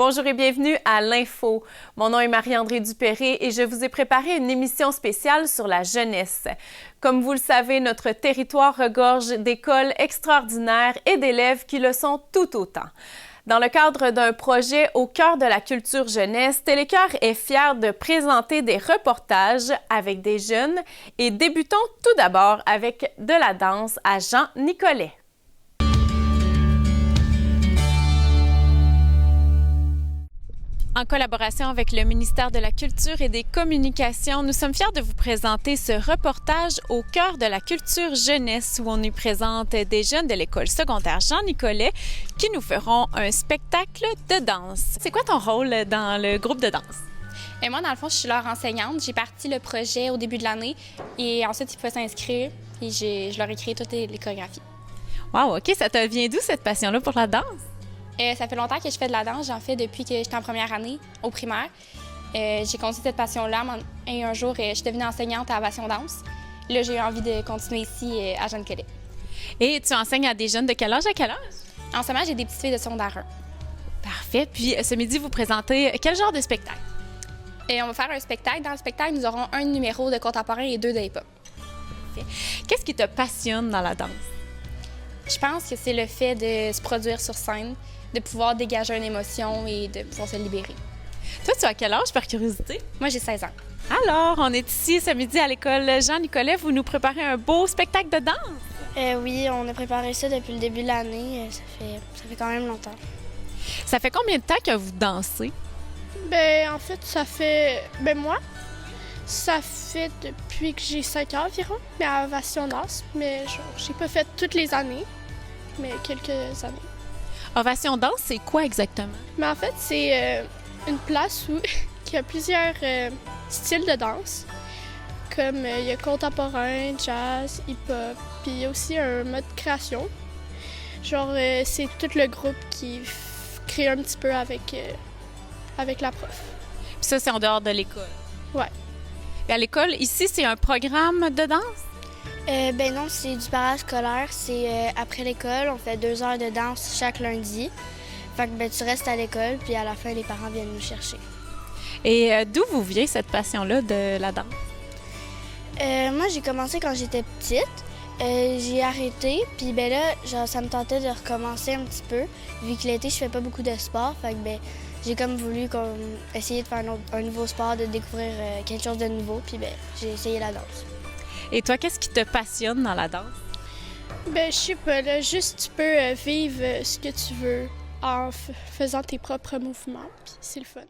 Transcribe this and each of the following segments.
Bonjour et bienvenue à l'Info. Mon nom est Marie-Andrée Dupéré et je vous ai préparé une émission spéciale sur la jeunesse. Comme vous le savez, notre territoire regorge d'écoles extraordinaires et d'élèves qui le sont tout autant. Dans le cadre d'un projet au cœur de la culture jeunesse, Télécœur est fier de présenter des reportages avec des jeunes et débutons tout d'abord avec de la danse à Jean Nicolet. En collaboration avec le ministère de la Culture et des Communications, nous sommes fiers de vous présenter ce reportage au cœur de la culture jeunesse où on y présente des jeunes de l'école secondaire Jean Nicolet qui nous feront un spectacle de danse. C'est quoi ton rôle dans le groupe de danse? Et moi, dans le fond, je suis leur enseignante. J'ai parti le projet au début de l'année et ensuite, ils pouvaient s'inscrire et je leur ai créé toutes les chorégraphies. Wow, OK. Ça te vient d'où cette passion-là pour la danse? Ça fait longtemps que je fais de la danse. J'en fais depuis que j'étais en première année au primaire. J'ai continué cette passion-là et un jour, je suis devenue enseignante à Ovation Danse. Là, j'ai eu envie de continuer ici à Jean Nicolet. Et tu enseignes à des jeunes de quel âge à quel âge? En ce moment, j'ai des petites filles de secondaire 1. Parfait. Puis ce midi, vous présentez quel genre de spectacle? On va faire un spectacle. Dans le spectacle, nous aurons un numéro de contemporain et 2 de hip-hop. Qu'est-ce qui te passionne dans la danse? Je pense que c'est le fait de se produire sur scène, de pouvoir dégager une émotion et de pouvoir se libérer. Toi, tu as quel âge, par curiosité? Moi, j'ai 16 ans. Alors, on est ici ce midi à l'école Jean Nicolet. Vous nous préparez un beau spectacle de danse? Oui, on a préparé ça depuis le début de l'année. Ça fait quand même longtemps. Ça fait combien de temps que vous dansez? En fait, moi, ça fait depuis que j'ai 5 ans environ, mais à Ovation Danse. Mais j'ai pas fait toutes les années, mais quelques années. Ovation Danse, c'est quoi exactement? Mais en fait, c'est une place où il y a plusieurs styles de danse. Comme il y a contemporain, jazz, hip-hop, puis il y a aussi un mode création. C'est tout le groupe qui crée un petit peu avec la prof. Puis ça, c'est en dehors de l'école? Ouais. Et à l'école, ici, c'est un programme de danse? Non, c'est du parascolaire. C'est après l'école, on fait 2 heures de danse chaque lundi. Fait que tu restes à l'école, puis à la fin, les parents viennent nous chercher. Et d'où vous vient cette passion-là de la danse? Moi, j'ai commencé quand j'étais petite. J'ai arrêté, puis ça me tentait de recommencer un petit peu. Vu que l'été, je fais pas beaucoup de sport, fait que j'ai comme voulu essayer de faire un nouveau sport, de découvrir quelque chose de nouveau, puis j'ai essayé la danse. Et toi, qu'est-ce qui te passionne dans la danse? Je sais pas, là, juste tu peux vivre ce que tu veux en faisant tes propres mouvements, puis c'est le fun.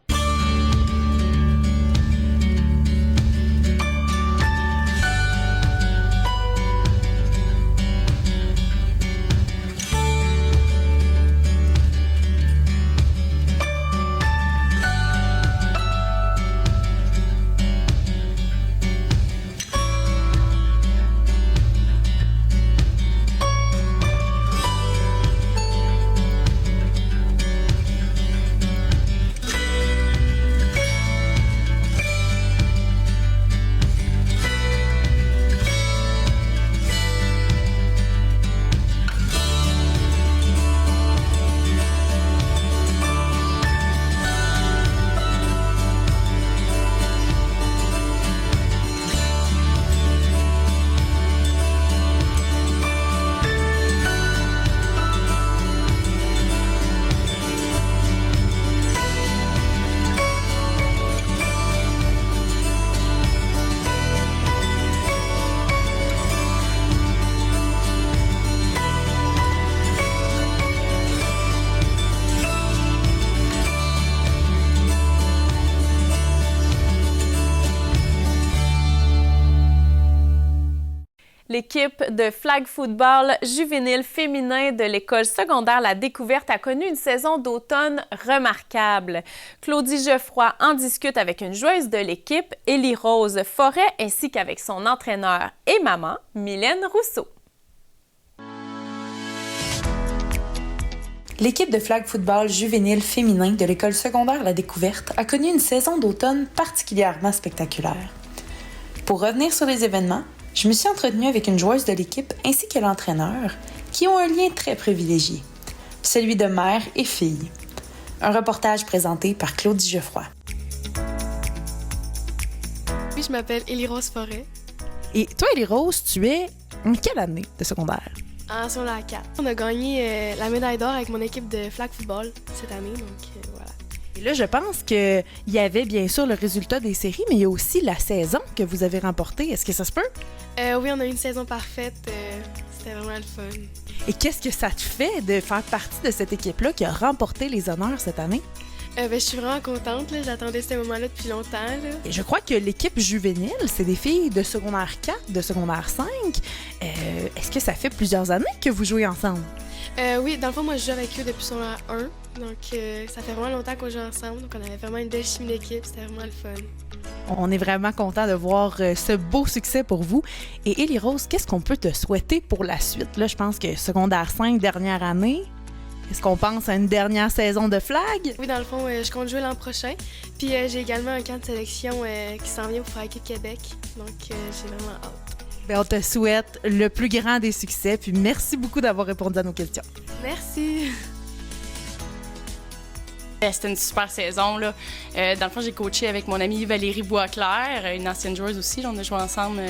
L'équipe de flag football juvénile féminin de l'école secondaire La Découverte a connu une saison d'automne remarquable. Claudie Geoffroy en discute avec une joueuse de l'équipe, Élie-Rose Forêt, ainsi qu'avec son entraîneur et maman, Mylène Rousseau. L'équipe de flag football juvénile féminin de l'école secondaire La Découverte a connu une saison d'automne particulièrement spectaculaire. Pour revenir sur les événements, je me suis entretenue avec une joueuse de l'équipe ainsi que l'entraîneur, qui ont un lien très privilégié, celui de mère et fille. Un reportage présenté par Claudie Geoffroy. Oui, je m'appelle Élie-Rose Forêt. Et toi, Élie-Rose, tu es en quelle année de secondaire? En secondaire 4. On a gagné la médaille d'or avec mon équipe de flag football cette année, donc voilà. Et là, je pense qu'il y avait bien sûr le résultat des séries, mais il y a aussi la saison que vous avez remportée. Est-ce que ça se peut? Oui, on a eu une saison parfaite. C'était vraiment le fun. Et qu'est-ce que ça te fait de faire partie de cette équipe-là qui a remporté les honneurs cette année? Je suis vraiment contente. Là. J'attendais ce moment-là depuis longtemps. Là. Et je crois que l'équipe juvénile, c'est des filles de secondaire 4, de secondaire 5. Est-ce que ça fait plusieurs années que vous jouez ensemble? Oui, dans le fond, moi, je joue avec eux depuis secondaire 1. Donc, ça fait vraiment longtemps qu'on joue ensemble. Donc, on avait vraiment une belle chimie d'équipe. C'était vraiment le fun. On est vraiment content de voir ce beau succès pour vous. Et Élie-Rose, qu'est-ce qu'on peut te souhaiter pour la suite? Là, je pense que secondaire 5, dernière année. Est-ce qu'on pense à une dernière saison de flag? Oui, dans le fond, je compte jouer l'an prochain. Puis j'ai également un camp de sélection qui s'en vient pour faire équipe Québec. Donc, j'ai vraiment hâte. Bien, on te souhaite le plus grand des succès. Puis merci beaucoup d'avoir répondu à nos questions. Merci! C'était une super saison. Là. Dans le fond, j'ai coaché avec mon amie Valérie Boisclair, une ancienne joueuse aussi. Là, on a joué ensemble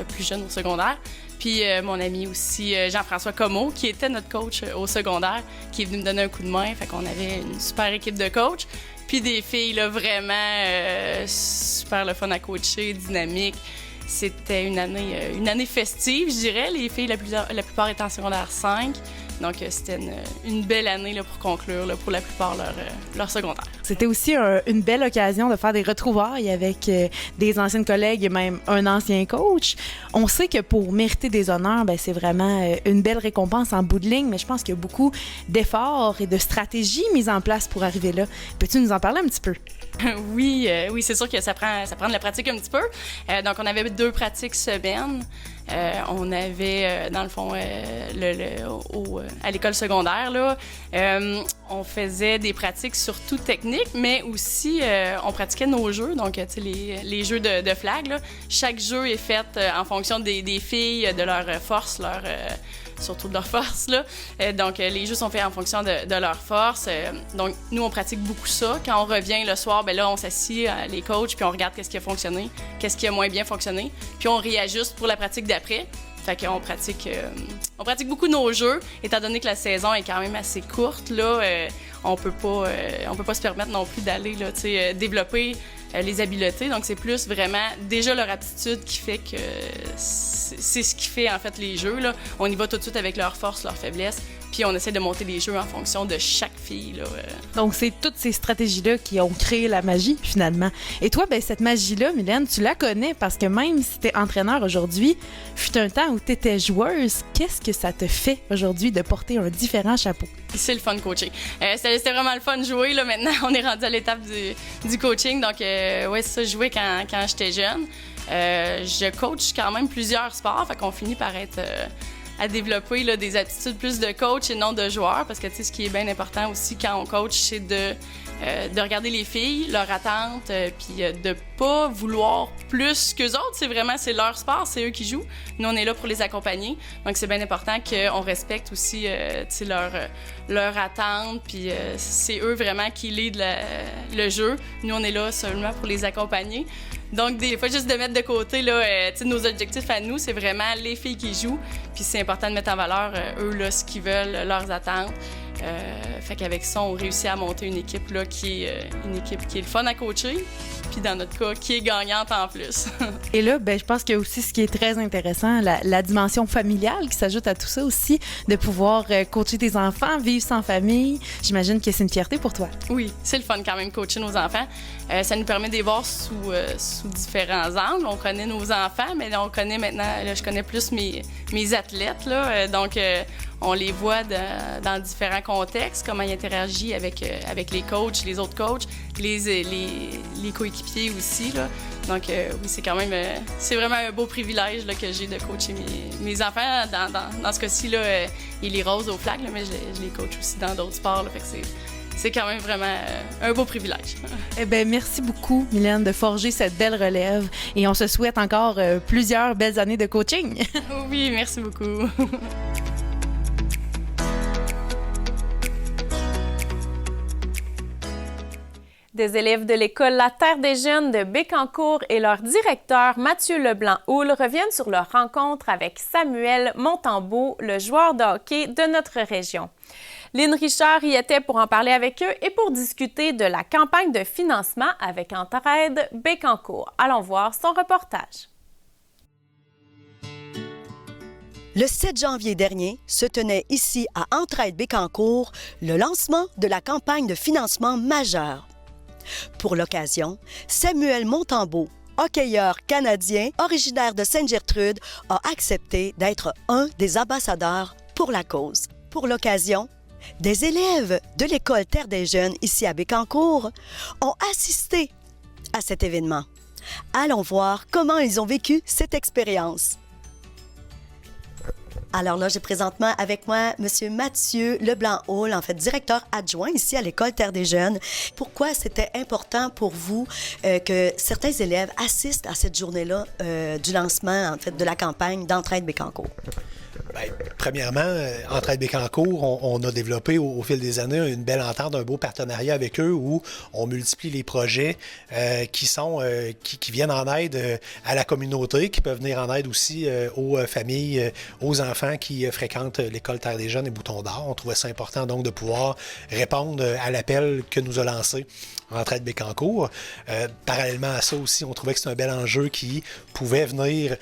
plus jeune au secondaire. Puis mon ami aussi Jean-François Comeau, qui était notre coach au secondaire, qui est venu me donner un coup de main. Fait qu'on avait une super équipe de coach. Puis des filles là, vraiment super le fun à coacher, dynamique. C'était une année festive, je dirais. Les filles, la plupart étaient en secondaire 5. Donc, c'était une belle année là, pour conclure, là, pour la plupart, leur secondaire. C'était aussi une belle occasion de faire des retrouvailles avec des anciennes collègues et même un ancien coach. On sait que pour mériter des honneurs, ben, c'est vraiment une belle récompense en bout de ligne, mais je pense qu'il y a beaucoup d'efforts et de stratégies mises en place pour arriver là. Peux-tu nous en parler un petit peu? Oui, c'est sûr que ça prend de la pratique un petit peu. Donc, on avait 2 pratiques semaine. On avait, dans le fond, à l'école secondaire, là, on faisait des pratiques surtout techniques, mais aussi on pratiquait nos jeux, donc tu sais, les jeux de flag. Là. Chaque jeu est fait en fonction des filles, de leurs forces, surtout de leur force. Là. Donc, les jeux sont faits en fonction de leur force. Donc, nous, on pratique beaucoup ça. Quand on revient le soir, ben là, on s'assied, les coachs, puis on regarde qu'est-ce qui a fonctionné, qu'est-ce qui a moins bien fonctionné, puis on réajuste pour la pratique d'après. Fait qu'on pratique beaucoup nos jeux, étant donné que la saison est quand même assez courte. Là, on peut pas se permettre non plus d'aller là, développer les habiletés. Donc, c'est plus vraiment déjà leur aptitude qui fait que c'est ce qui fait en fait les jeux. Là. On y va tout de suite avec leurs forces, leurs faiblesses, puis on essaie de monter les jeux en fonction de chaque fille. Là. Donc, c'est toutes ces stratégies-là qui ont créé la magie, finalement. Et toi, ben, cette magie-là, Mylène, tu la connais parce que même si tu es entraîneur aujourd'hui, fut un temps où tu étais joueuse. Qu'est-ce que ça te fait aujourd'hui de porter un différent chapeau? C'est le fun de coacher. C'était vraiment le fun de jouer. Là. Maintenant, on est rendu à l'étape du coaching. Donc, ouais, c'est ça, je jouais quand j'étais jeune. Je coach quand même plusieurs sports, fait qu'on finit par être à développer là, des attitudes plus de coach et non de joueur, parce que tu sais, ce qui est bien important aussi quand on coach, c'est de regarder les filles, leurs attentes, puis de pas vouloir plus qu'eux autres. C'est leur sport, c'est eux qui jouent. Nous, on est là pour les accompagner. Donc, c'est bien important qu'on respecte aussi leur attente, puis c'est eux vraiment qui lead le jeu. Nous, on est là seulement pour les accompagner. Donc, des fois, juste de mettre de côté là, nos objectifs à nous, c'est vraiment les filles qui jouent. Puis c'est important de mettre en valeur, eux, là, ce qu'ils veulent, leurs attentes. Fait qu'avec ça, on réussit à monter une équipe là, qui est le fun à coacher, puis dans notre cas, qui est gagnante en plus. Et là, ben, je pense qu'il y a aussi ce qui est très intéressant, la dimension familiale qui s'ajoute à tout ça aussi, de pouvoir coacher tes enfants, vivre sans famille. J'imagine que c'est une fierté pour toi. Oui, c'est le fun quand même coacher nos enfants. Ça nous permet de les voir sous différents angles. On connaît nos enfants, mais on connaît maintenant, là, je connais plus mes athlètes. Là, donc, on les voit dans différents contextes, comment ils interagissent avec les coachs, les autres coachs, les coéquipiers aussi. Là. Donc, oui, c'est quand même, c'est vraiment un beau privilège là, que j'ai de coacher mes enfants. Dans ce cas-ci, là, Élie-Rose au flag, là, mais je les coach aussi dans d'autres sports. Là, fait que c'est quand même vraiment un beau privilège. Eh bien, merci beaucoup, Mylène, de forger cette belle relève. Et on se souhaite encore plusieurs belles années de coaching. Oui, merci beaucoup. Des élèves de l'école La Terre des Jeunes de Bécancour et leur directeur Mathieu Leblanc-Houle reviennent sur leur rencontre avec Samuel Montembeault, le joueur de hockey de notre région. Lynn Richard y était pour en parler avec eux et pour discuter de la campagne de financement avec Entraide Bécancour. Allons voir son reportage. Le 7 janvier dernier se tenait ici à Entraide Bécancour le lancement de la campagne de financement majeure. Pour l'occasion, Samuel Montembeault, hockeyeur canadien originaire de Sainte-Gertrude, a accepté d'être un des ambassadeurs pour la cause. Pour l'occasion, des élèves de l'école Terre des Jeunes ici à Bécancour ont assisté à cet événement. Allons voir comment ils ont vécu cette expérience. Alors là, j'ai présentement avec moi M. Mathieu Leblanc-Houle, en fait directeur adjoint ici à l'école Terre des Jeunes. Pourquoi c'était important pour vous que certains élèves assistent à cette journée-là du lancement, en fait, de la campagne d'Entraide Bécancour? Bien, premièrement, Entraide Bécancour, on a développé au fil des années une belle entente, un beau partenariat avec eux où on multiplie les projets qui viennent en aide à la communauté, qui peuvent venir en aide aussi aux familles, aux enfants qui fréquentent l'école Terre des Jeunes et Bouton d'Or. On trouvait ça important donc de pouvoir répondre à l'appel que nous a lancé Entraide Bécancour. Parallèlement à ça aussi, on trouvait que c'était un bel enjeu qui pouvait venir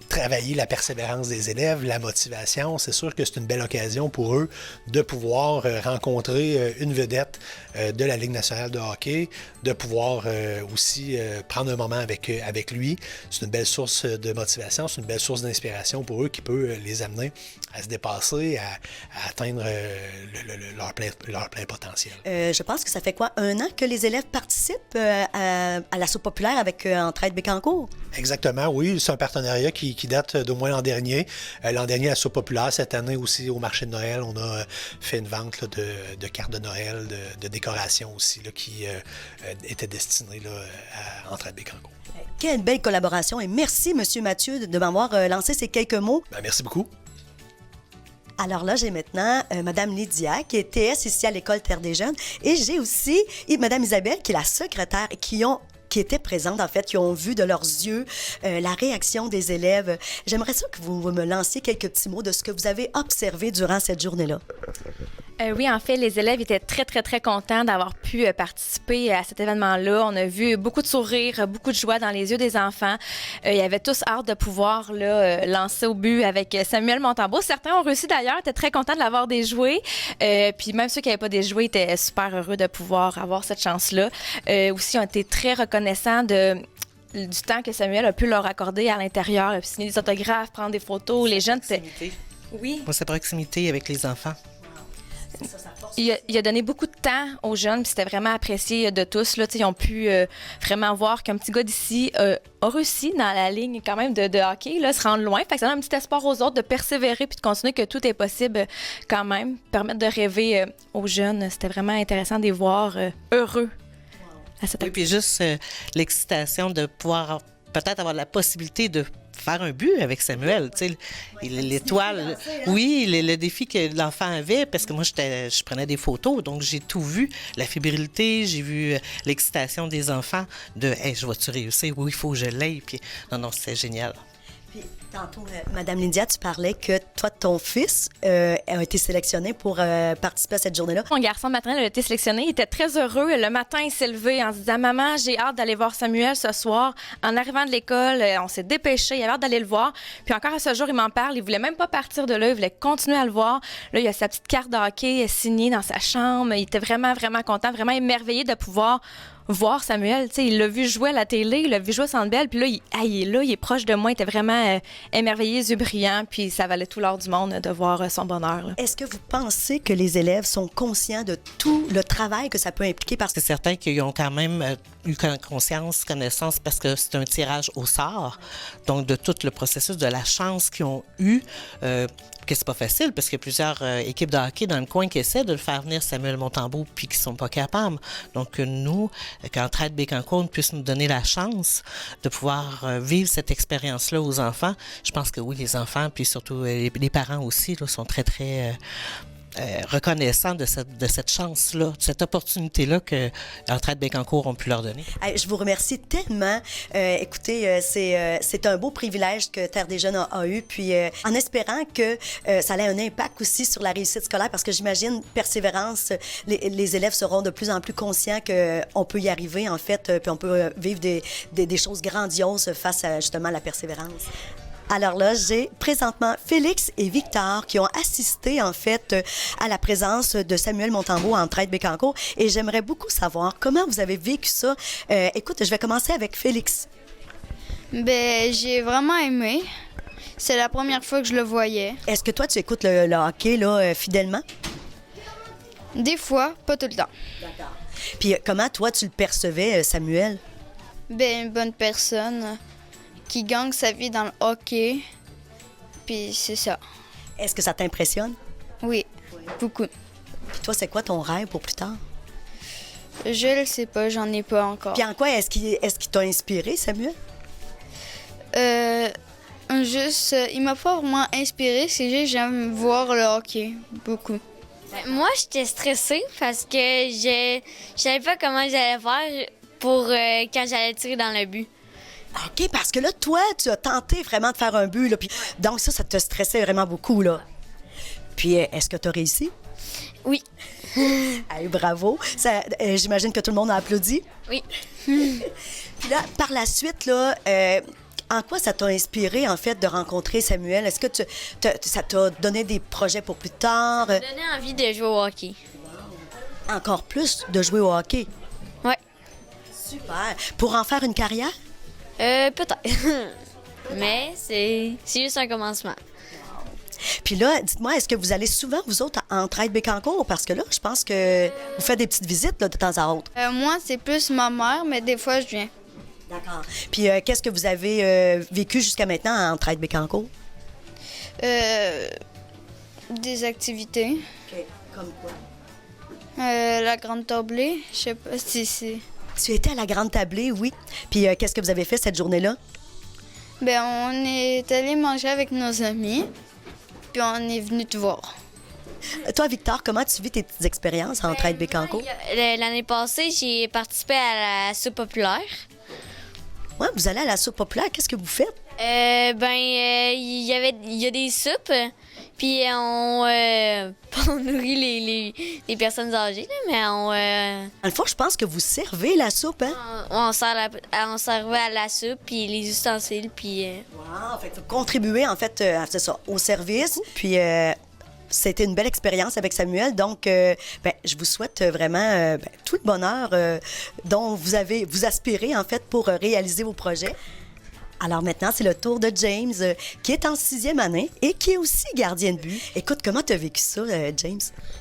travailler la persévérance des élèves, la motivation. C'est sûr que c'est une belle occasion pour eux de pouvoir rencontrer une vedette de la Ligue nationale de hockey, de pouvoir aussi prendre un moment avec lui. C'est une belle source de motivation, c'est une belle source d'inspiration pour eux qui peut les amener à se dépasser, à atteindre leur plein potentiel. Je pense que ça fait quoi, 1 an que les élèves participent à la soupe populaire avec Entraide Bécancour? Exactement, oui. C'est un partenariat qui date d'au moins l'an dernier. L'an dernier, à la soupe populaire. Cette année aussi, au marché de Noël, on a fait une vente là, de cartes de Noël, de décorations aussi, là, qui étaient destinées là, à Entraide Bécancour. Quelle belle collaboration et merci, M. Mathieu, de m'avoir lancé ces quelques mots. Bien, merci beaucoup. Alors là, j'ai maintenant Mme Lydia, qui est TS ici à l'école Terre des Jeunes, et j'ai aussi Mme Isabelle, qui est la secrétaire, qui étaient présentes, en fait, qui ont vu de leurs yeux la réaction des élèves. J'aimerais ça que vous me lanciez quelques petits mots de ce que vous avez observé durant cette journée-là. Oui, en fait, les élèves étaient très, très, très contents d'avoir pu participer à cet événement-là. On a vu beaucoup de sourires, beaucoup de joie dans les yeux des enfants. Ils avaient tous hâte de pouvoir lancer au but avec Samuel Montembeault. Certains ont réussi d'ailleurs, étaient très contents de l'avoir déjoué. Puis même ceux qui n'avaient pas déjoué étaient super heureux de pouvoir avoir cette chance-là. Aussi, ont été très reconnaissants du temps que Samuel a pu leur accorder à l'intérieur, signer des autographes, prendre des photos. Les jeunes étaient... Oui. Pour sa proximité avec les enfants. Il a donné beaucoup de temps aux jeunes, puis c'était vraiment apprécié de tous. Là, ils ont pu vraiment voir qu'un petit gars d'ici a réussi dans la ligne quand même de hockey, là, se rendre loin. Fait que ça donne un petit espoir aux autres de persévérer puis de continuer, que tout est possible quand même. Permettre de rêver aux jeunes. C'était vraiment intéressant de les voir heureux. Oui, puis juste l'excitation de pouvoir peut-être avoir la possibilité de faire un but avec Samuel, tu sais, l'étoile, oui, le défi que l'enfant avait, parce que moi, je prenais des photos, donc j'ai tout vu, la fébrilité, j'ai vu l'excitation des enfants de « Hey, je vais-tu réussir? Oui, il faut que je l'aie. » Puis non, c'est génial. Puis, tantôt, Mme Lydia, tu parlais que toi, ton fils a été sélectionné pour participer à cette journée-là. Mon garçon, le matin, il a été sélectionné. Il était très heureux. Le matin, il s'est levé en se disant « Maman, j'ai hâte d'aller voir Samuel ce soir. » En arrivant de l'école, on s'est dépêché. Il avait hâte d'aller le voir. Puis encore à ce jour, il m'en parle. Il voulait même pas partir de là. Il voulait continuer à le voir. Là, il a sa petite carte de hockey signée dans sa chambre. Il était vraiment, vraiment content, vraiment émerveillé de pouvoir voir Samuel. Tu sais, il l'a vu jouer à la télé, il l'a vu jouer au Centre Bell, puis là, il est là, il est proche de moi, il était vraiment émerveillé, yeux brillants, puis ça valait tout l'or du monde de voir son bonheur. Là. Est-ce que vous pensez que les élèves sont conscients de tout le travail que ça peut impliquer? Parce que c'est certain qu'ils ont quand même eu conscience, connaissance, parce que c'est un tirage au sort, donc de tout le processus, de la chance qu'ils ont eue, que c'est pas facile, parce qu'il y a plusieurs équipes de hockey dans le coin qui essaient de le faire venir Samuel Montembeault, puis qui sont pas capables. Donc nous, qu'Entraide Bécancour puisse nous donner la chance de pouvoir vivre cette expérience-là aux enfants, je pense que oui, les enfants, puis surtout les parents aussi, là, sont très, très reconnaissants de cette chance-là, de cette opportunité-là que Entraide Bécancour ont pu leur donner. Hey, je vous remercie tellement. Écoutez, c'est un beau privilège que Terre des Jeunes a eu. Puis en espérant que ça ait un impact aussi sur la réussite scolaire, parce que j'imagine, persévérance, les élèves seront de plus en plus conscients qu'on peut y arriver, en fait, puis on peut vivre des choses grandioses face à justement la persévérance. Alors là, j'ai présentement Félix et Victor qui ont assisté, en fait, à la présence de Samuel Montembeault à Entraide Bécancour. Et j'aimerais beaucoup savoir comment vous avez vécu ça. Écoute, je vais commencer avec Félix. Ben, j'ai vraiment aimé. C'est la première fois que je le voyais. Est-ce que toi, tu écoutes le hockey, là, fidèlement? Des fois, pas tout le temps. D'accord. Puis comment, toi, tu le percevais, Samuel? Ben, une bonne personne qui gagne sa vie dans le hockey. Puis c'est ça. Est-ce que ça t'impressionne? Oui, beaucoup. Puis toi, c'est quoi ton rêve pour plus tard? Je le sais pas, j'en ai pas encore. Puis en quoi est-ce qu'il t'a inspiré, Samuel? Il m'a pas vraiment inspiré, c'est juste que j'aime voir le hockey, beaucoup. Moi, j'étais stressée parce que je savais pas comment j'allais faire pour quand j'allais tirer dans le but. OK, parce que là, toi, tu as tenté vraiment de faire un but, là, puis donc ça te stressait vraiment beaucoup, là. Puis est-ce que tu as réussi? Oui. Hey, bravo. J'imagine que tout le monde a applaudi. Oui. Puis là, par la suite, là, en quoi ça t'a inspiré, en fait, de rencontrer Samuel? Est-ce que ça t'a donné des projets pour plus tard? Ça m'a donné envie de jouer au hockey. Encore plus de jouer au hockey? Oui. Super. Pour en faire une carrière? Peut-être. Mais c'est juste un commencement. Puis là, dites-moi, est-ce que vous allez souvent, vous autres, à Entraide Bécancour? Parce que là, je pense que vous faites des petites visites là, de temps à autre. Moi, c'est plus ma mère, mais des fois, je viens. D'accord. Puis qu'est-ce que vous avez vécu jusqu'à maintenant à Entraide Bécancour? Des activités. OK. Comme quoi? La grande tablée, je sais pas si c'est... Tu étais à la grande tablée, oui. Puis qu'est-ce que vous avez fait cette journée-là? Ben, on est allé manger avec nos amis, puis on est venu te voir. Toi, Victor, comment tu vis tes petites expériences à Entraide Bécancour? L'année passée, j'ai participé à la soupe populaire. Oui, vous allez à la soupe populaire. Qu'est-ce que vous faites? Il y a des soupes, puis on nourrit les personnes âgées, là, mais Dans le fond, je pense que vous servez la soupe, hein? On servait à la soupe, puis les ustensiles, puis... Wow! Fait que vous contribuez, en fait, c'est ça, au service. Puis... c'était une belle expérience avec Samuel. Donc, je vous souhaite vraiment tout le bonheur dont vous aspirez, en fait, pour réaliser vos projets. Alors maintenant, c'est le tour de James, qui est en 6e année et qui est aussi gardien de but. Écoute, comment tu as vécu ça, James?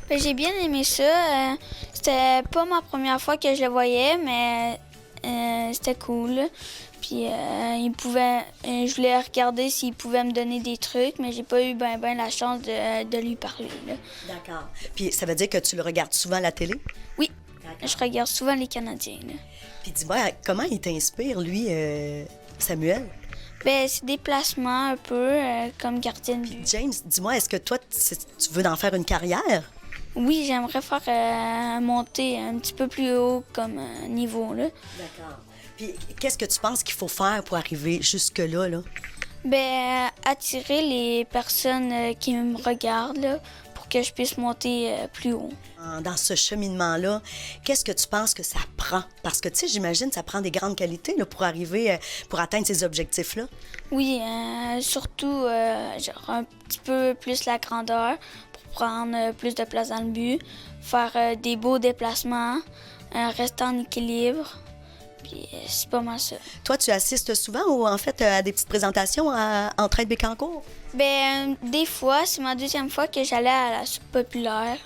Ben, j'ai bien aimé ça. C'était pas ma première fois que je le voyais, mais c'était cool. Puis je voulais regarder s'il pouvait me donner des trucs, mais j'ai pas eu ben la chance de lui parler. Là. D'accord. Puis ça veut dire que tu le regardes souvent à la télé? Oui, je regarde souvent les Canadiens. Là. Puis dis-moi, comment il t'inspire, lui, Samuel? Ben, ses déplacements un peu comme gardien de but. James, dis-moi, est-ce que toi, tu veux en faire une carrière? Oui, j'aimerais faire monter un petit peu plus haut comme niveau. Là. D'accord. Puis qu'est-ce que tu penses qu'il faut faire pour arriver jusque-là? Là? Ben, attirer les personnes qui me regardent là, pour que je puisse monter plus haut. Dans ce cheminement-là, qu'est-ce que tu penses que ça prend? Parce que, tu sais, j'imagine que ça prend des grandes qualités là, pour arriver, pour atteindre ces objectifs-là. Oui, surtout genre un petit peu plus la grandeur pour prendre plus de place dans le but, faire des beaux déplacements, rester en équilibre. Puis c'est pas mal ça. Toi, tu assistes souvent ou en fait à des petites présentations à Entraide Bécancour? Ben des fois, c'est ma deuxième fois que j'allais à la soupe populaire.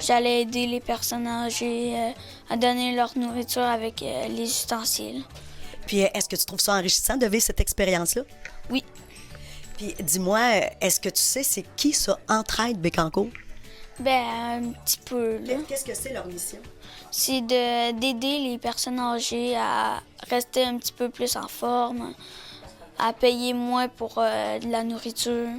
J'allais aider les personnes âgées à donner leur nourriture avec les ustensiles. Puis est-ce que tu trouves ça enrichissant de vivre cette expérience-là? Oui. Puis dis-moi, est-ce que tu sais c'est qui ça, Entraide Bécancour? Ben un petit peu, là. Qu'est-ce que c'est leur mission? C'est d'aider les personnes âgées à rester un petit peu plus en forme, à payer moins pour de la nourriture.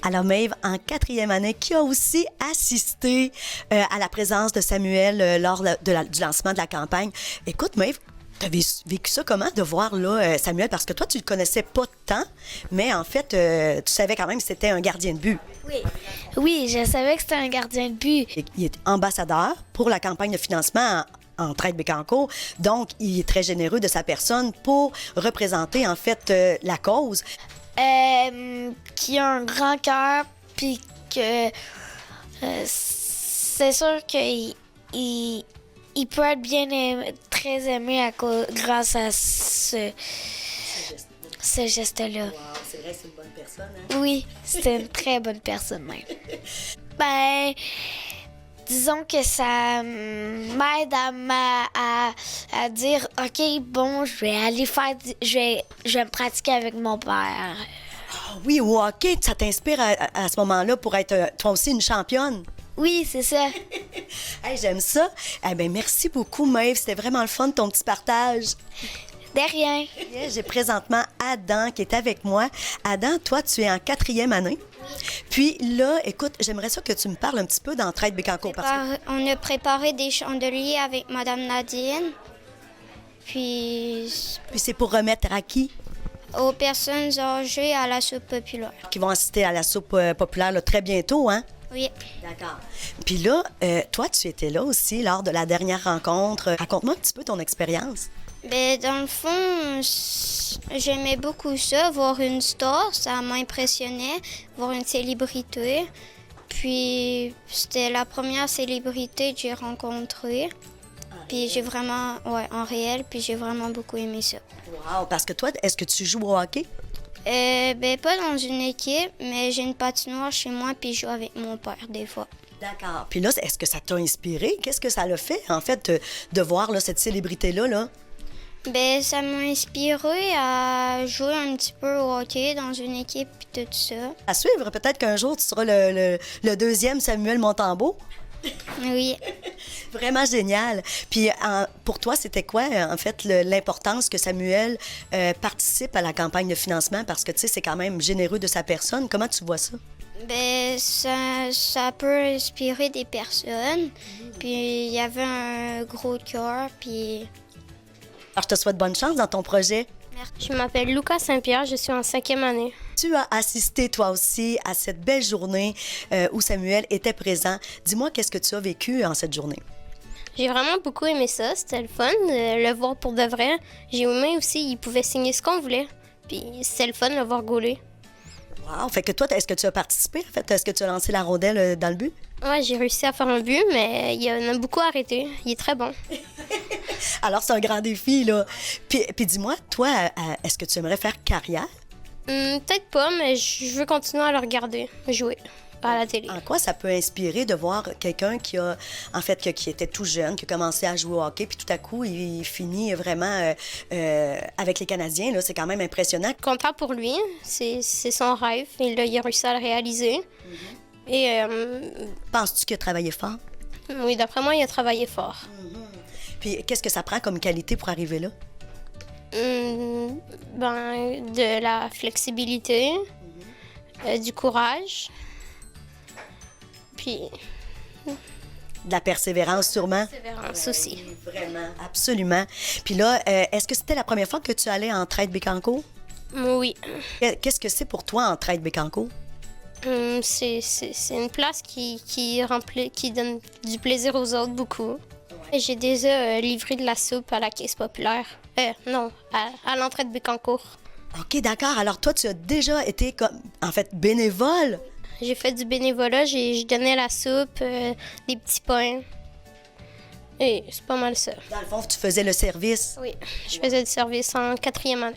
Alors Maeve, en 4e année, qui a aussi assisté à la présence de Samuel lors du lancement de la campagne. Écoute Maeve, tu as vécu ça comment de voir là, Samuel? Parce que toi, tu le connaissais pas tant, mais en fait, tu savais quand même que c'était un gardien de but. Oui, je savais que c'était un gardien de but. Il est ambassadeur pour la campagne de financement Entraide Bécancour. Donc, il est très généreux de sa personne pour représenter, en fait, la cause. Qui a un grand cœur, puis que c'est sûr qu'il il peut être bien aimé, très aimé grâce à ce geste-là. Wow, c'est vrai, c'est une bonne personne, hein? Oui, c'est une très bonne personne même. Ben, disons que ça m'aide à dire, OK, bon, je vais aller je vais me pratiquer avec mon père. Ah oui, au hockey, ça t'inspire à ce moment-là pour être toi aussi une championne? Oui, c'est ça. Hey, j'aime ça. Eh bien, merci beaucoup, Maeve. C'était vraiment le fun, ton petit partage. De rien. J'ai présentement Adam qui est avec moi. Adam, toi, tu es en 4e année. Puis là, écoute, j'aimerais ça que tu me parles un petit peu d'Entraide Bécancour. On a préparé des chandeliers avec Madame Nadine. Puis c'est pour remettre à qui? Aux personnes âgées à la soupe populaire. Qui vont assister à la soupe populaire là, très bientôt, hein? Oui. D'accord. Puis là, toi, tu étais là aussi lors de la dernière rencontre. Raconte-moi un petit peu ton expérience. Ben, dans le fond, j'aimais beaucoup ça, voir une star, ça m'impressionnait, voir une célébrité. Puis c'était la première célébrité que j'ai rencontrée. Puis j'ai vraiment, en réel, puis j'ai vraiment beaucoup aimé ça. Wow, parce que toi, est-ce que tu joues au hockey? Ben, pas dans une équipe, mais j'ai une patinoire chez moi, puis je joue avec mon père des fois. D'accord. Puis là, est-ce que ça t'a inspiré? Qu'est-ce que ça l'a fait, en fait, de voir là, cette célébrité-là, là? Ben, ça m'a inspiré à jouer un petit peu au hockey dans une équipe, puis tout ça. À suivre, peut-être qu'un jour, tu seras le deuxième Samuel Montembeault. Oui. Vraiment génial. Puis pour toi, c'était quoi, en fait, l'importance que Samuel participe à la campagne de financement? Parce que, tu sais, c'est quand même généreux de sa personne. Comment tu vois ça? Ben, ça peut inspirer des personnes. Puis il y avait un gros cœur, puis... Alors, je te souhaite bonne chance dans ton projet. Je m'appelle Lucas Saint-Pierre, je suis en 5e année. Tu as assisté, toi aussi, à cette belle journée où Samuel était présent. Dis-moi, qu'est-ce que tu as vécu en cette journée? J'ai vraiment beaucoup aimé ça. C'était le fun de le voir pour de vrai. J'ai aimé aussi, il pouvait signer ce qu'on voulait. Puis c'était le fun de le voir gauler. Wow! Fait que toi, est-ce que tu as participé, en fait? Est-ce que tu as lancé la rondelle dans le but? Ouais, j'ai réussi à faire un but, mais il y en a beaucoup arrêté. Il est très bon. Alors, c'est un grand défi, là. Puis dis-moi, toi, est-ce que tu aimerais faire carrière? Peut-être pas, mais je veux continuer à le regarder jouer à la télé. En quoi ça peut inspirer de voir quelqu'un qui a, en fait, qui était tout jeune, qui a commencé à jouer au hockey, puis tout à coup, il finit vraiment avec les Canadiens, là, c'est quand même impressionnant. Content pour lui, c'est son rêve, et là, il a réussi à le réaliser. Et penses-tu qu'il a travaillé fort? Oui, d'après moi, il a travaillé fort. Puis qu'est-ce que ça prend comme qualité pour arriver là? De la flexibilité, du courage, puis... De la persévérance, sûrement? Persévérance aussi. Vraiment, absolument. Puis là, est-ce que c'était la première fois que tu allais en Entraide Bécancour? Oui. Qu'est-ce que c'est pour toi, Entraide Bécancour? C'est une place qui donne du plaisir aux autres beaucoup. J'ai déjà livré de la soupe à la caisse populaire. Non, à l'Entraide Bécancour. OK, d'accord. Alors toi, tu as déjà été en fait bénévole? J'ai fait du bénévolat. Je donnais la soupe, des petits pains. Et c'est pas mal ça. Dans le fond, tu faisais le service? Oui, je faisais du service en 4e année.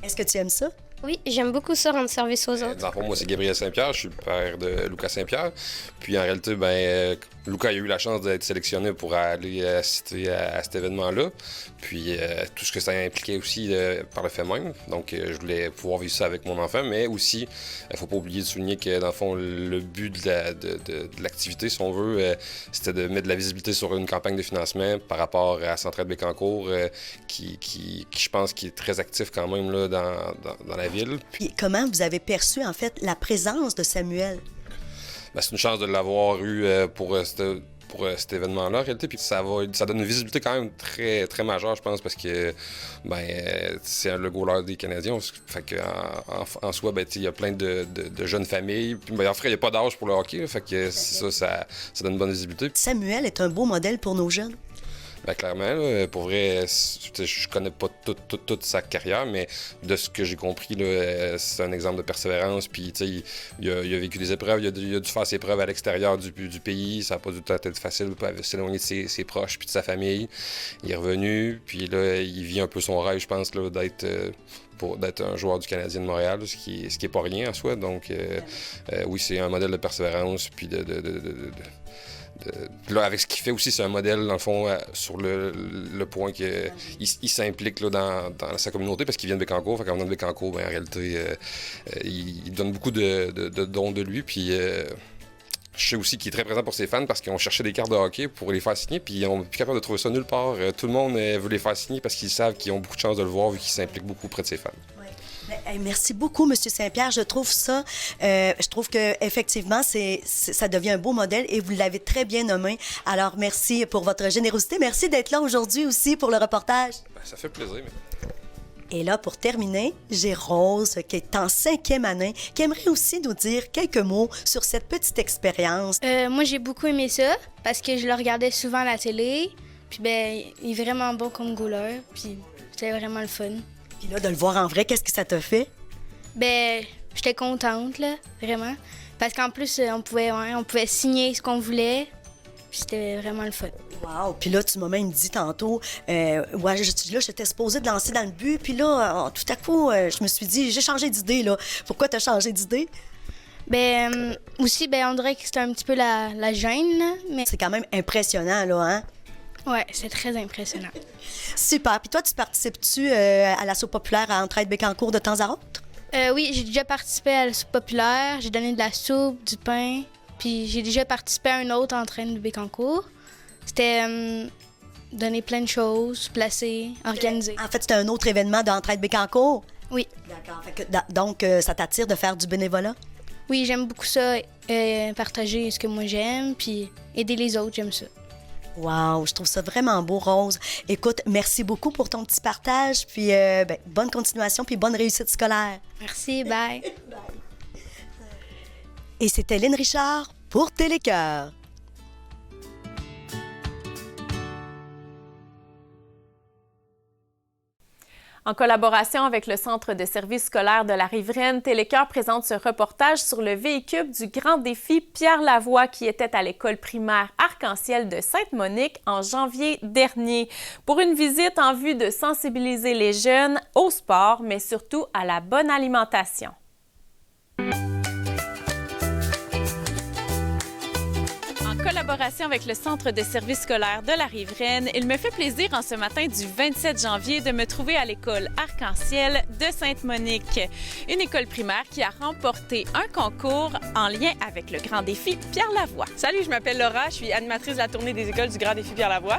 Est-ce que tu aimes ça? Oui, j'aime beaucoup ça, rendre service aux autres. Dans le fond, moi, c'est Gabriel Saint-Pierre, je suis le père de Lucas Saint-Pierre. Puis en réalité, Lucas a eu la chance d'être sélectionné pour aller assister à cet événement-là. Puis tout ce que ça impliquait aussi par le fait même. Donc, je voulais pouvoir vivre ça avec mon enfant, mais aussi, il ne faut pas oublier de souligner que, dans le fond, le but de l'activité, si on veut, c'était de mettre de la visibilité sur une campagne de financement par rapport à Entraide Bécancour, qui je pense, qui est très actif quand même là, dans la la ville. Puis comment vous avez perçu, en fait, la présence de Samuel? Ben, c'est une chance de l'avoir eu pour cet événement-là, en réalité. Puis ça donne une visibilité quand même très, très majeure, je pense, parce que c'est le goaler des Canadiens. Fait que, en soi, il y a plein de jeunes familles. Puis, en fait, il n'y a pas d'âge pour le hockey. Fait que ça donne une bonne visibilité. Samuel est un beau modèle pour nos jeunes. Ben, clairement, là, pour vrai, je connais pas toute sa carrière, mais de ce que j'ai compris, là, c'est un exemple de persévérance. Puis, il a vécu des épreuves, il a dû faire ses preuves à l'extérieur du pays. Ça n'a pas du tout été facile de s'éloigner de ses proches puis de sa famille. Il est revenu, puis là, il vit un peu son rêve, je pense, là, d'être un joueur du Canadien de Montréal, ce qui est pas rien en soi. Donc, oui, c'est un modèle de persévérance, puis là, avec ce qu'il fait aussi, c'est un modèle, dans le fond, sur le point qu'il s'implique là, dans sa communauté parce qu'il vient de Bécancour. Fait qu'en venant de Bécancour, en réalité, il donne beaucoup de dons de lui. Puis je sais aussi qu'il est très présent pour ses fans parce qu'ils ont cherché des cartes de hockey pour les faire signer. Puis ils n'ont plus capable de trouver ça nulle part. Tout le monde veut les faire signer parce qu'ils savent qu'ils ont beaucoup de chance de le voir vu qu'il s'implique beaucoup auprès de ses fans. Merci beaucoup, M. Saint-Pierre. Je trouve qu'effectivement, ça devient un beau modèle et vous l'avez très bien nommé. Alors, merci pour votre générosité. Merci d'être là aujourd'hui aussi pour le reportage. Ça fait plaisir. Et là, pour terminer, j'ai Rose, qui est en 5e année, qui aimerait aussi nous dire quelques mots sur cette petite expérience. Moi, j'ai beaucoup aimé ça parce que je le regardais souvent à la télé. Puis, il est vraiment bon comme goaler. Puis, c'était vraiment le fun. Puis là, de le voir en vrai, qu'est-ce que ça t'a fait? J'étais contente, là, vraiment. Parce qu'en plus, on pouvait signer ce qu'on voulait. Puis c'était vraiment le fun. Wow! Puis là, tu m'as même dit tantôt, j'étais supposée de lancer dans le but. Puis là, tout à coup, je me suis dit, j'ai changé d'idée, là. Pourquoi t'as changé d'idée? Aussi, on dirait que c'était un petit peu la gêne, là. Mais... C'est quand même impressionnant, là, hein? Ouais, c'est très impressionnant. Super. Puis toi, tu participes-tu à la soupe populaire à Entraide-Bécancour de temps à autre? Oui, j'ai déjà participé à la soupe populaire. J'ai donné de la soupe, du pain. Puis j'ai déjà participé à un autre entraîne de Bécancour. C'était donner plein de choses, placer, organiser. En fait, c'était un autre événement d'Entraide-Bécancour? Oui. D'accord. Donc, ça t'attire de faire du bénévolat? Oui, j'aime beaucoup ça. Partager ce que moi j'aime, puis aider les autres, j'aime ça. Wow, je trouve ça vraiment beau, Rose. Écoute, merci beaucoup pour ton petit partage, puis bonne continuation, puis bonne réussite scolaire. Merci, bye. Et c'était Lynn Richard pour Télécœur. En collaboration avec le Centre de services scolaires de la Riveraine, Télécœur présente ce reportage sur le véhicule du grand défi Pierre Lavoie qui était à l'école primaire Arc-en-Ciel de Sainte-Monique en janvier dernier pour une visite en vue de sensibiliser les jeunes au sport, mais surtout à la bonne alimentation. En collaboration avec le Centre de services scolaires de la Riveraine, il me fait plaisir en ce matin du 27 janvier de me trouver à l'école Arc-en-Ciel de Sainte-Monique, une école primaire qui a remporté un concours en lien avec le grand défi Pierre Lavoie. Salut, je m'appelle Laura, je suis animatrice de la tournée des écoles du grand défi Pierre Lavoie.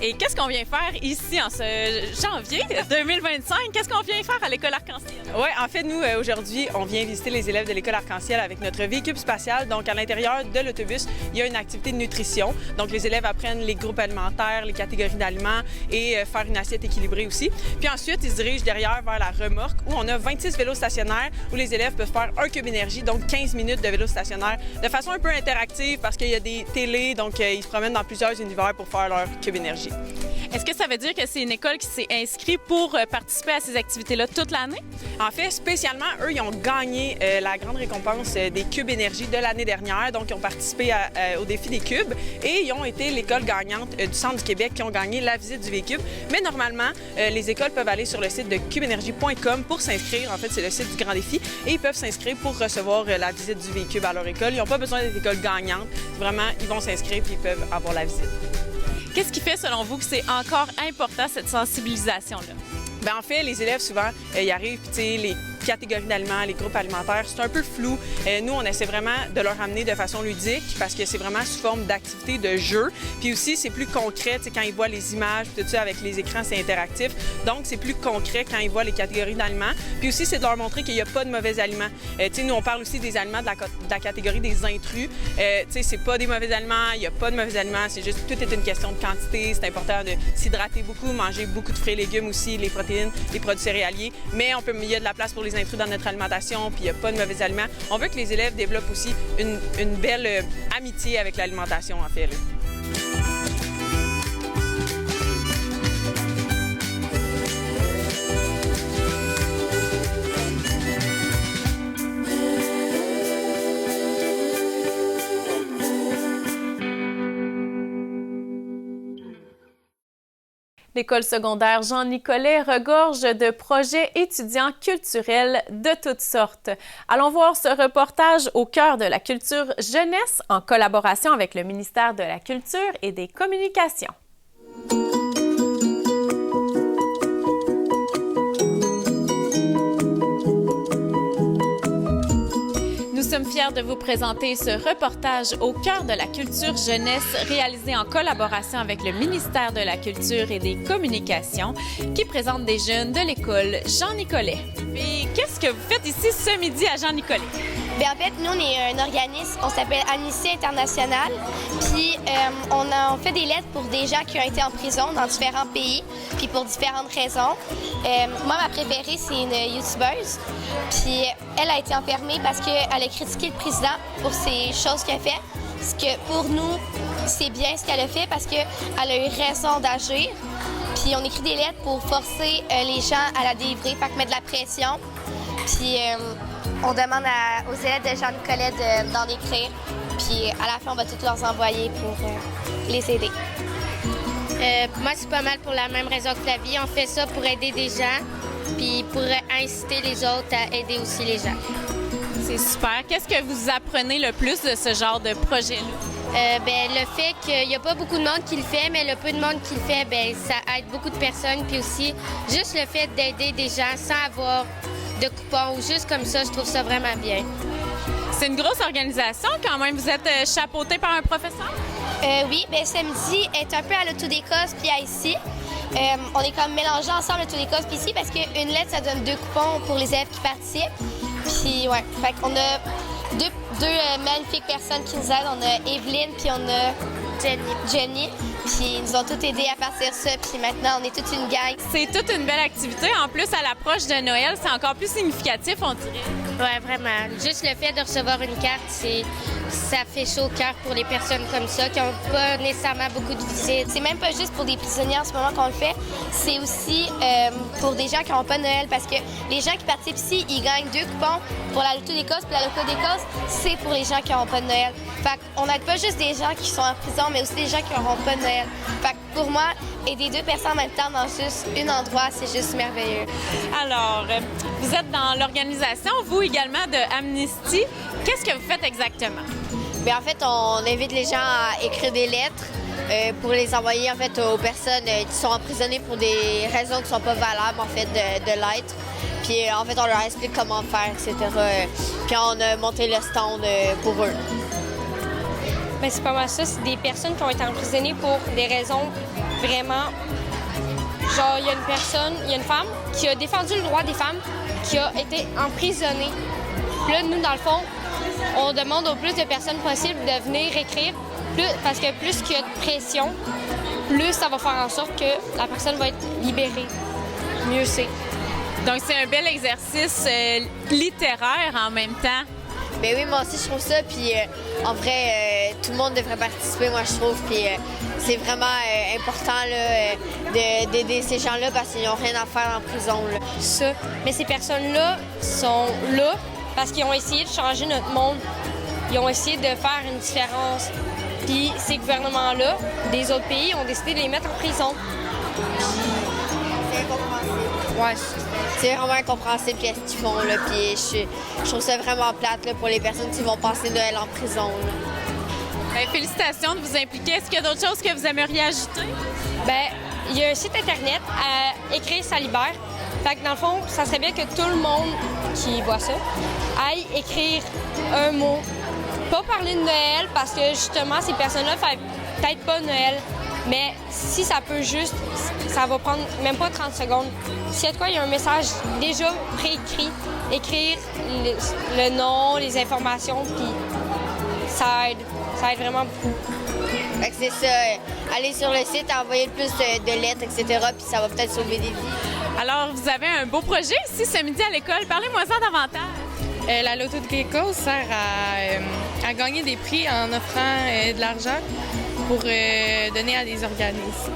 Et qu'est-ce qu'on vient faire ici en ce janvier 2025? Qu'est-ce qu'on vient faire à l'école Arc-en-Ciel? Oui, en fait, nous, aujourd'hui, on vient visiter les élèves de l'école Arc-en-Ciel avec notre véhicule spatial. Donc, à l'intérieur de l'autobus, il y a une activité de nutrition. Donc, les élèves apprennent les groupes alimentaires, les catégories d'aliments et faire une assiette équilibrée aussi. Puis ensuite, ils se dirigent derrière vers la remorque où on a 26 vélos stationnaires où les élèves peuvent faire un cube énergie, donc 15 minutes de vélo stationnaire de façon un peu interactive parce qu'il y a des télés, donc ils se promènent dans plusieurs univers pour faire leur cube énergie. Est-ce que ça veut dire que c'est une école qui s'est inscrite pour participer à ces activités-là toute l'année? En fait, spécialement, eux, ils ont gagné la grande récompense des cubes énergie de l'année dernière. Donc, ils ont participé au défi des cubes et ils ont été l'école gagnante du Centre du Québec qui ont gagné la visite du V-Cube. Mais normalement, les écoles peuvent aller sur le site de cubeenergie.com pour s'inscrire. En fait, c'est le site du grand défi et ils peuvent s'inscrire pour recevoir la visite du V-Cube à leur école. Ils n'ont pas besoin d'être école gagnante. Vraiment, ils vont s'inscrire puis ils peuvent avoir la visite. Qu'est-ce qui fait, selon vous, que c'est encore important, cette sensibilisation-là? Bien, en fait, les élèves, souvent, ils arrivent, puis catégories d'aliments, les groupes alimentaires, c'est un peu flou. Nous, on essaie vraiment de leur amener de façon ludique parce que c'est vraiment sous forme d'activité, de jeu. Puis aussi, c'est plus concret, quand ils voient les images, tout ça, avec les écrans, c'est interactif. Donc, c'est plus concret quand ils voient les catégories d'aliments. Puis aussi, c'est de leur montrer qu'il n'y a pas de mauvais aliments. Nous, on parle aussi des aliments de la catégorie des intrus. C'est pas des mauvais aliments, il n'y a pas de mauvais aliments, c'est juste, tout est une question de quantité. C'est important de s'hydrater beaucoup, manger beaucoup de fruits et légumes aussi, les protéines, les produits céréaliers. Mais il y a de la place pour les intrus dans notre alimentation, puis il n'y a pas de mauvais aliments. On veut que les élèves développent aussi une belle amitié avec l'alimentation, en fait. Là. L'école secondaire Jean-Nicolet regorge de projets étudiants culturels de toutes sortes. Allons voir ce reportage au cœur de la culture jeunesse en collaboration avec le ministère de la Culture et des Communications. Nous sommes fiers de vous présenter ce reportage au cœur de la culture jeunesse réalisé en collaboration avec le ministère de la Culture et des Communications qui présente des jeunes de l'école Jean-Nicolet. Et qu'est-ce que vous faites ici ce midi à Jean-Nicolet? Bien, en fait, nous, on est un organisme, on s'appelle Amnesty International, puis on fait des lettres pour des gens qui ont été en prison dans différents pays, puis pour différentes raisons. Moi, ma préférée, c'est une youtubeuse, puis elle a été enfermée parce qu'elle a critiqué le président pour ces choses qu'il a fait. Ce que pour nous, c'est bien ce qu'elle a fait parce qu'elle a eu raison d'agir. Puis on écrit des lettres pour forcer les gens à la délivrer, fait que mettre de la pression. Puis on demande aux élèves de Jean-Nicolet d'en écrire. Puis à la fin, on va tous leur envoyer pour les aider. Moi, c'est pas mal pour la même raison que Flavie. On fait ça pour aider des gens, puis pour inciter les autres à aider aussi les gens. C'est super. Qu'est-ce que vous apprenez le plus de ce genre de projet-là? Le fait qu'il n'y a pas beaucoup de monde qui le fait, mais le peu de monde qui le fait, ça aide beaucoup de personnes. Puis aussi, juste le fait d'aider des gens sans avoir de coupons ou juste comme ça, je trouve ça vraiment bien. C'est une grosse organisation quand même. Vous êtes chapeauté par un professeur? Oui, samedi est un peu à l'Auto d'Écosse puis à ici. On est comme mélangés ensemble l'Auto d'Écosse puis ici parce qu'une lettre, ça donne 2 coupons pour les élèves qui participent. Puis ouais, fait qu'on a deux magnifiques personnes qui nous aident. On a Evelyne puis on a Jenny. Puis ils nous ont tous aidés à partir ça. Puis maintenant, on est toute une gang. C'est toute une belle activité. En plus, à l'approche de Noël, c'est encore plus significatif, on dirait. Oui, vraiment. Juste le fait de recevoir une carte, ça fait chaud au cœur pour les personnes comme ça qui n'ont pas nécessairement beaucoup de visites. C'est même pas juste pour des prisonniers en ce moment qu'on le fait. C'est aussi pour des gens qui n'ont pas Noël parce que les gens qui participent ici, ils gagnent 2 coupons pour la Loto d'Écosse. Puis la Loto d'Écosse, c'est pour les gens qui n'auront pas de Noël. Fait qu'on n'aide pas juste des gens qui sont en prison, mais aussi des gens qui n'auront pas de Noël. Fait que pour moi, aider 2 personnes en même temps dans juste un endroit, c'est juste merveilleux. Alors, vous êtes dans l'organisation, vous également, de Amnesty. Qu'est-ce que vous faites exactement? Bien, en fait, on invite les gens à écrire des lettres pour les envoyer en fait aux personnes qui sont emprisonnées pour des raisons qui ne sont pas valables en fait de l'être. Puis en fait, on leur explique comment faire, etc. Puis on a monté le stand pour eux. Bien, c'est pas mal ça. C'est des personnes qui ont été emprisonnées pour des raisons vraiment... Genre, il y a une femme qui a défendu le droit des femmes qui a été emprisonnée. Puis là, nous, dans le fond, on demande au plus de personnes possibles de venir écrire, parce que plus qu'il y a de pression, plus ça va faire en sorte que la personne va être libérée. Mieux c'est. Donc, c'est un bel exercice littéraire en même temps. Ben oui, moi aussi, je trouve ça. Puis, en vrai, tout le monde devrait participer, moi, je trouve. Puis, c'est vraiment important d'aider ces gens-là parce qu'ils n'ont rien à faire en prison. Là. Ça. Mais ces personnes-là sont là parce qu'ils ont essayé de changer notre monde. Ils ont essayé de faire une différence. Puis, ces gouvernements-là, des autres pays, ont décidé de les mettre en prison. C'est incompréhensible. Ouais. C'est vraiment incompréhensible qu'est-ce qu'ils font, là. Puis je trouve ça vraiment plate là, pour les personnes qui vont passer Noël en prison. Bien, félicitations de vous impliquer. Est-ce qu'il y a d'autres choses que vous aimeriez ajouter? Bien, il y a un site Internet, Écrire ça libère. Fait que dans le fond, ça serait bien que tout le monde qui voit ça aille écrire un mot. Pas parler de Noël parce que justement, ces personnes-là ne font peut-être pas Noël. Mais si ça peut juste, ça va prendre même pas 30 secondes. S'il y a de quoi, il y a un message déjà préécrit, écrire le nom, les informations, puis ça aide vraiment beaucoup. Fait que c'est ça, aller sur le site, envoyer le plus de lettres, etc., puis ça va peut-être sauver des vies. Alors, vous avez un beau projet ici ce midi à l'école. Parlez-moi-en davantage. La Loto de Gecko sert à gagner des prix en offrant de l'argent pour donner à des organismes.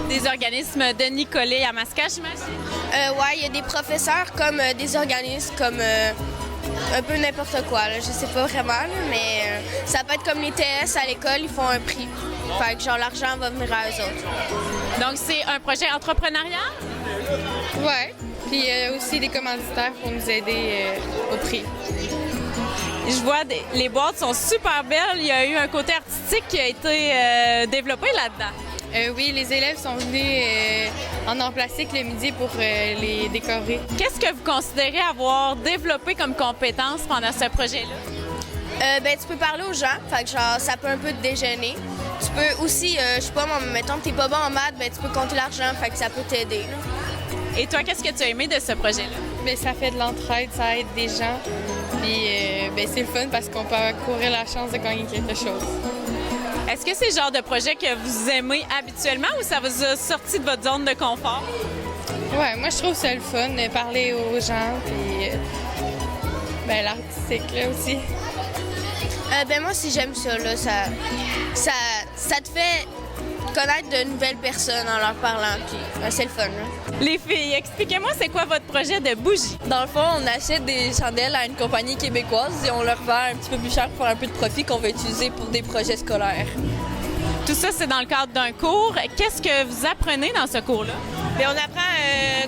Des organismes de Nicolet à Masca, j'imagine? Oui, il y a des professeurs comme des organismes, comme un peu n'importe quoi. Là. Je sais pas vraiment, là, mais ça peut être comme les TS à l'école, ils font un prix. Fait que genre l'argent va venir à eux autres. Donc c'est un projet entrepreneurial? Oui. Puis aussi des commanditaires pour nous aider au prix. Je vois, les boîtes sont super belles. Il y a eu un côté artistique qui a été développé là-dedans. Oui, les élèves sont venus en art plastique le midi pour les décorer. Qu'est-ce que vous considérez avoir développé comme compétence pendant ce projet-là? Tu peux parler aux gens, fait que genre ça peut un peu te déjeuner. Tu peux aussi, je sais pas, mettons que t'es pas bon en maths, tu peux compter l'argent, fait que ça peut t'aider. Et toi, qu'est-ce que tu as aimé de ce projet-là? Bien, ça fait de l'entraide, ça aide des gens. Puis c'est le fun parce qu'on peut courir la chance de gagner quelque chose. Est-ce que c'est le genre de projet que vous aimez habituellement ou ça vous a sorti de votre zone de confort? Ouais, moi je trouve ça le fun, de parler aux gens, puis l'artistique là aussi. Moi aussi j'aime ça, là. Ça te fait connaître de nouvelles personnes en leur parlant, puis c'est le fun. Là. Les filles, expliquez-moi c'est quoi votre projet de bougie? Dans le fond, on achète des chandelles à une compagnie québécoise et on leur vend un petit peu plus cher pour faire un peu de profit qu'on va utiliser pour des projets scolaires. Tout ça, c'est dans le cadre d'un cours. Qu'est-ce que vous apprenez dans ce cours-là? Bien, on apprend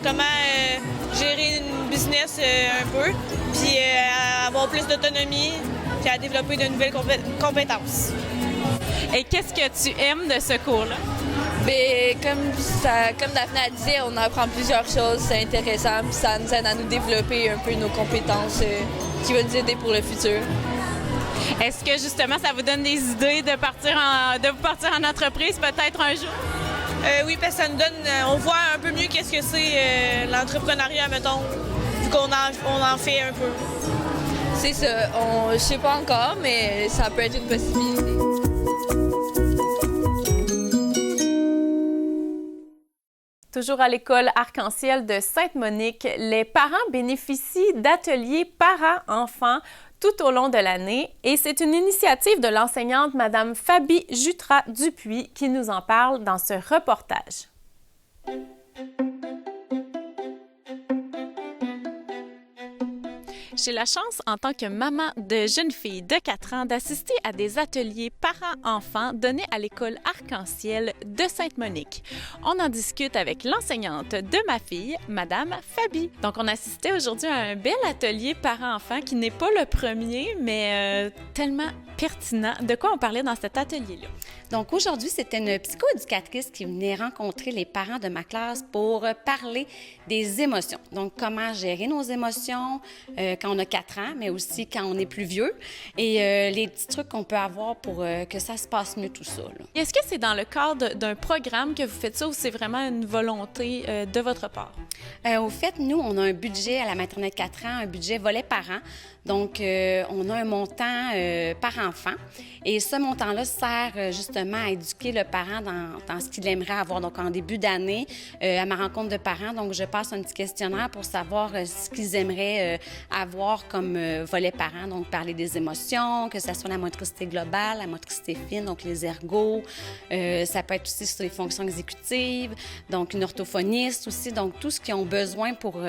comment gérer une business un peu, puis à avoir plus d'autonomie, puis à développer de nouvelles compétences. Et qu'est-ce que tu aimes de ce cours-là? Bien, comme Daphné a dit, on apprend plusieurs choses, c'est intéressant, puis ça nous aide à nous développer un peu nos compétences qui vont nous aider pour le futur. Est-ce que justement ça vous donne des idées de vous partir en entreprise peut-être un jour? Oui, parce que ça nous donne, on voit un peu mieux qu'est-ce que c'est l'entrepreneuriat, mettons, vu qu'on en fait un peu. C'est ça, je sais pas encore, mais ça peut être une possibilité. Toujours à l'école Arc-en-Ciel de Sainte-Monique, les parents bénéficient d'ateliers parents-enfants tout au long de l'année et c'est une initiative de l'enseignante Mme Fabi Jutras-Dupuis qui nous en parle dans ce reportage. J'ai la chance, en tant que maman de jeune fille de 4 ans, d'assister à des ateliers parents-enfants donnés à l'école Arc-en-Ciel de Sainte-Monique. On en discute avec l'enseignante de ma fille, Madame Fabi. Donc, on assistait aujourd'hui à un bel atelier parents-enfants qui n'est pas le premier, mais tellement pertinent. De quoi on parlait dans cet atelier-là? Donc, aujourd'hui, c'était une psychoéducatrice qui venait rencontrer les parents de ma classe pour parler des émotions. Donc, comment gérer nos émotions quand on a 4 ans, mais aussi quand on est plus vieux et les petits trucs qu'on peut avoir pour que ça se passe mieux, tout ça. Là. Est-ce que c'est dans le cadre d'un programme que vous faites ça ou c'est vraiment une volonté de votre part? Au fait, nous, on a un budget à la maternelle 4 ans, un budget volet parent. Donc, on a un montant par enfant et ce montant-là sert justement à éduquer le parent dans ce qu'il aimerait avoir. Donc, en début d'année, à ma rencontre de parents, donc je passe un petit questionnaire pour savoir ce qu'ils aimeraient avoir comme volet parent. Donc, parler des émotions, que ce soit la motricité globale, la motricité fine, donc les ergots. Ça peut être aussi sur les fonctions exécutives, donc une orthophoniste aussi. Donc, tout ce qu'ils ont besoin pour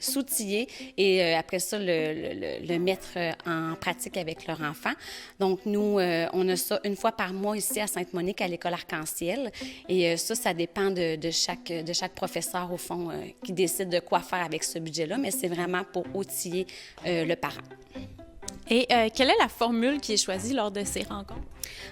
s'outiller et après ça, le mettre en pratique avec leur enfant. Donc, nous, on a ça une fois par mois ici à Sainte-Monique, à l'école Arc-en-Ciel. Et ça dépend de chaque professeur, au fond, qui décide de quoi faire avec ce budget-là, mais c'est vraiment pour outiller le parent. Et quelle est la formule qui est choisie lors de ces rencontres?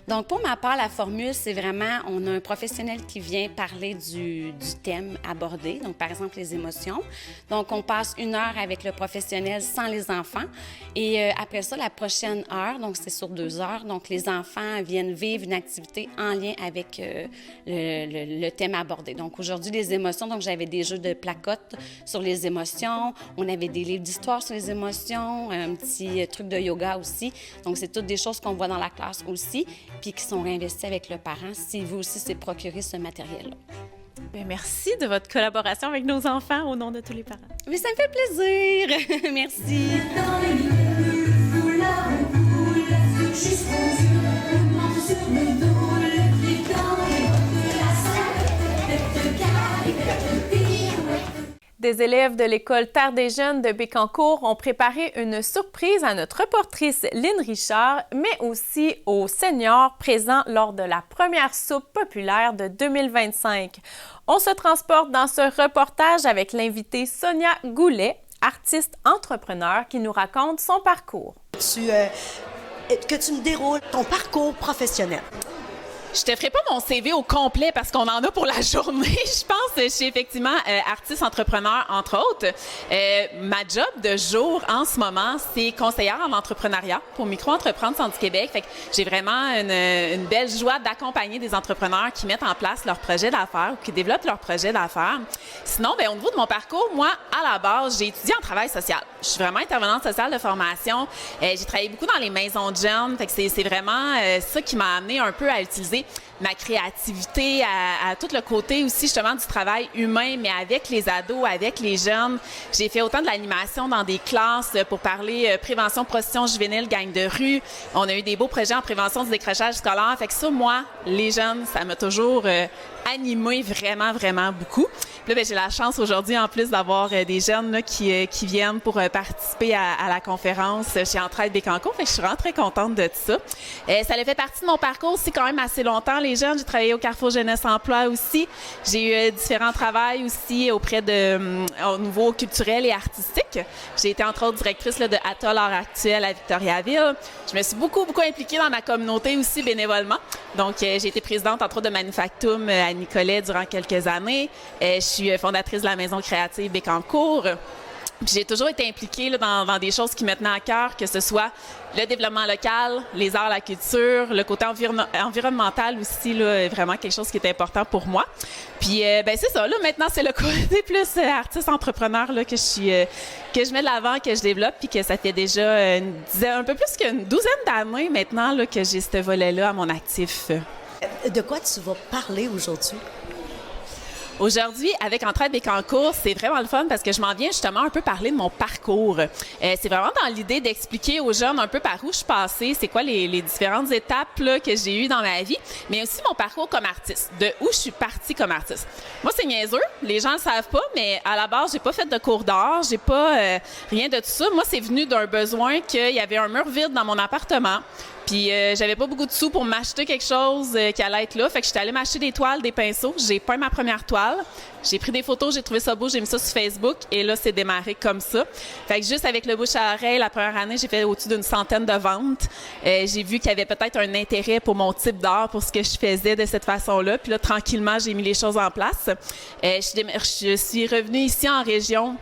Donc, pour ma part, la formule, c'est vraiment, on a un professionnel qui vient parler du thème abordé, donc par exemple les émotions. Donc, on passe 1 heure avec le professionnel sans les enfants. Et après ça, la prochaine heure, donc c'est sur 2 heures, donc les enfants viennent vivre une activité en lien avec le thème abordé. Donc, aujourd'hui, les émotions, donc j'avais des jeux de placottes sur les émotions, on avait des livres d'histoire sur les émotions, un petit truc de yoga aussi. Donc, c'est toutes des choses qu'on voit dans la classe aussi, puis qui sont réinvestis avec le parent si vous aussi c'est procurer ce matériel-là. Bien, merci de votre collaboration avec nos enfants au nom de tous les parents. Mais ça me fait plaisir. Merci. Des élèves de l'école Terre des Jeunes de Bécancour ont préparé une surprise à notre reportrice Lynn Richard, mais aussi aux seniors présents lors de la première soupe populaire de 2025. On se transporte dans ce reportage avec l'invitée Sonia Goulet, artiste entrepreneur qui nous raconte son parcours. Que tu me déroules ton parcours professionnel. Je te ferai pas mon CV au complet parce qu'on en a pour la journée. Je pense que je suis effectivement artiste entrepreneur, entre autres. Ma job de jour en ce moment, c'est conseillère en entrepreneuriat pour Micro-Entreprendre Santé Québec. Fait que j'ai vraiment une belle joie d'accompagner des entrepreneurs qui mettent en place leur projet d'affaires ou qui développent leur projet d'affaires. Sinon, bien, au niveau de mon parcours, moi, à la base, j'ai étudié en travail social. Je suis vraiment intervenante sociale de formation. J'ai travaillé beaucoup dans les maisons de jeunes. Fait que c'est vraiment ça qui m'a amené un peu à utiliser ma créativité, à tout le côté aussi justement du travail humain, mais avec les ados, avec les jeunes. J'ai fait autant de l'animation dans des classes pour parler prévention, prostitution juvénile, gang de rue. On a eu des beaux projets en prévention du décrochage scolaire. Fait que ça, moi, les jeunes, ça m'a toujours animé vraiment, vraiment beaucoup. Puis là, bien, j'ai la chance aujourd'hui, en plus, d'avoir des jeunes là, qui viennent pour participer à la conférence chez Entraide Bécancour. Fait que je suis vraiment très contente de ça. Ça a fait partie de mon parcours aussi quand même assez longtemps, les jeunes. J'ai travaillé au Carrefour Jeunesse Emploi aussi. J'ai eu différents travails aussi auprès au niveau culturel et artistique. J'ai été entre autres directrice là, de Atoll Art Actuel à Victoriaville. Je me suis beaucoup impliquée dans ma communauté aussi bénévolement. Donc, j'ai été présidente entre autres de Manufactum à Nicolet durant quelques années. Je suis fondatrice de la Maison créative Bécancour. Puis j'ai toujours été impliquée là, dans des choses qui me tenaient à cœur, que ce soit le développement local, les arts, la culture, le côté environnemental aussi, là, est vraiment quelque chose qui est important pour moi. Puis ben c'est ça, là maintenant c'est le côté plus artiste entrepreneur là, que je mets de l'avant, que je développe, puis que ça fait déjà un peu plus qu'une douzaine d'années maintenant là, que j'ai ce volet-là à mon actif. De quoi tu vas parler aujourd'hui? Aujourd'hui, avec Entraide Bécancour, c'est vraiment le fun parce que je m'en viens justement un peu parler de mon parcours. C'est vraiment dans l'idée d'expliquer aux jeunes un peu par où je suis passée, c'est quoi les différentes étapes là, que j'ai eues dans ma vie, mais aussi mon parcours comme artiste, de où je suis partie comme artiste. Moi, c'est niaiseux, les gens le savent pas, mais à la base, j'ai pas fait de cours d'art, j'ai pas rien de tout ça. Moi, c'est venu d'un besoin qu'il y avait un mur vide dans mon appartement. Puis j'avais pas beaucoup de sous pour m'acheter quelque chose qui allait être là. Fait que j'étais allée m'acheter des toiles, des pinceaux. J'ai peint ma première toile. J'ai pris des photos, j'ai trouvé ça beau, j'ai mis ça sur Facebook. Et là, c'est démarré comme ça. Fait que juste avec le bouche à oreille, la première année, j'ai fait au-dessus d'une centaine de ventes. J'ai vu qu'il y avait peut-être un intérêt pour mon type d'art, pour ce que je faisais de cette façon-là. Puis là, tranquillement, j'ai mis les choses en place. Je suis revenue ici en région,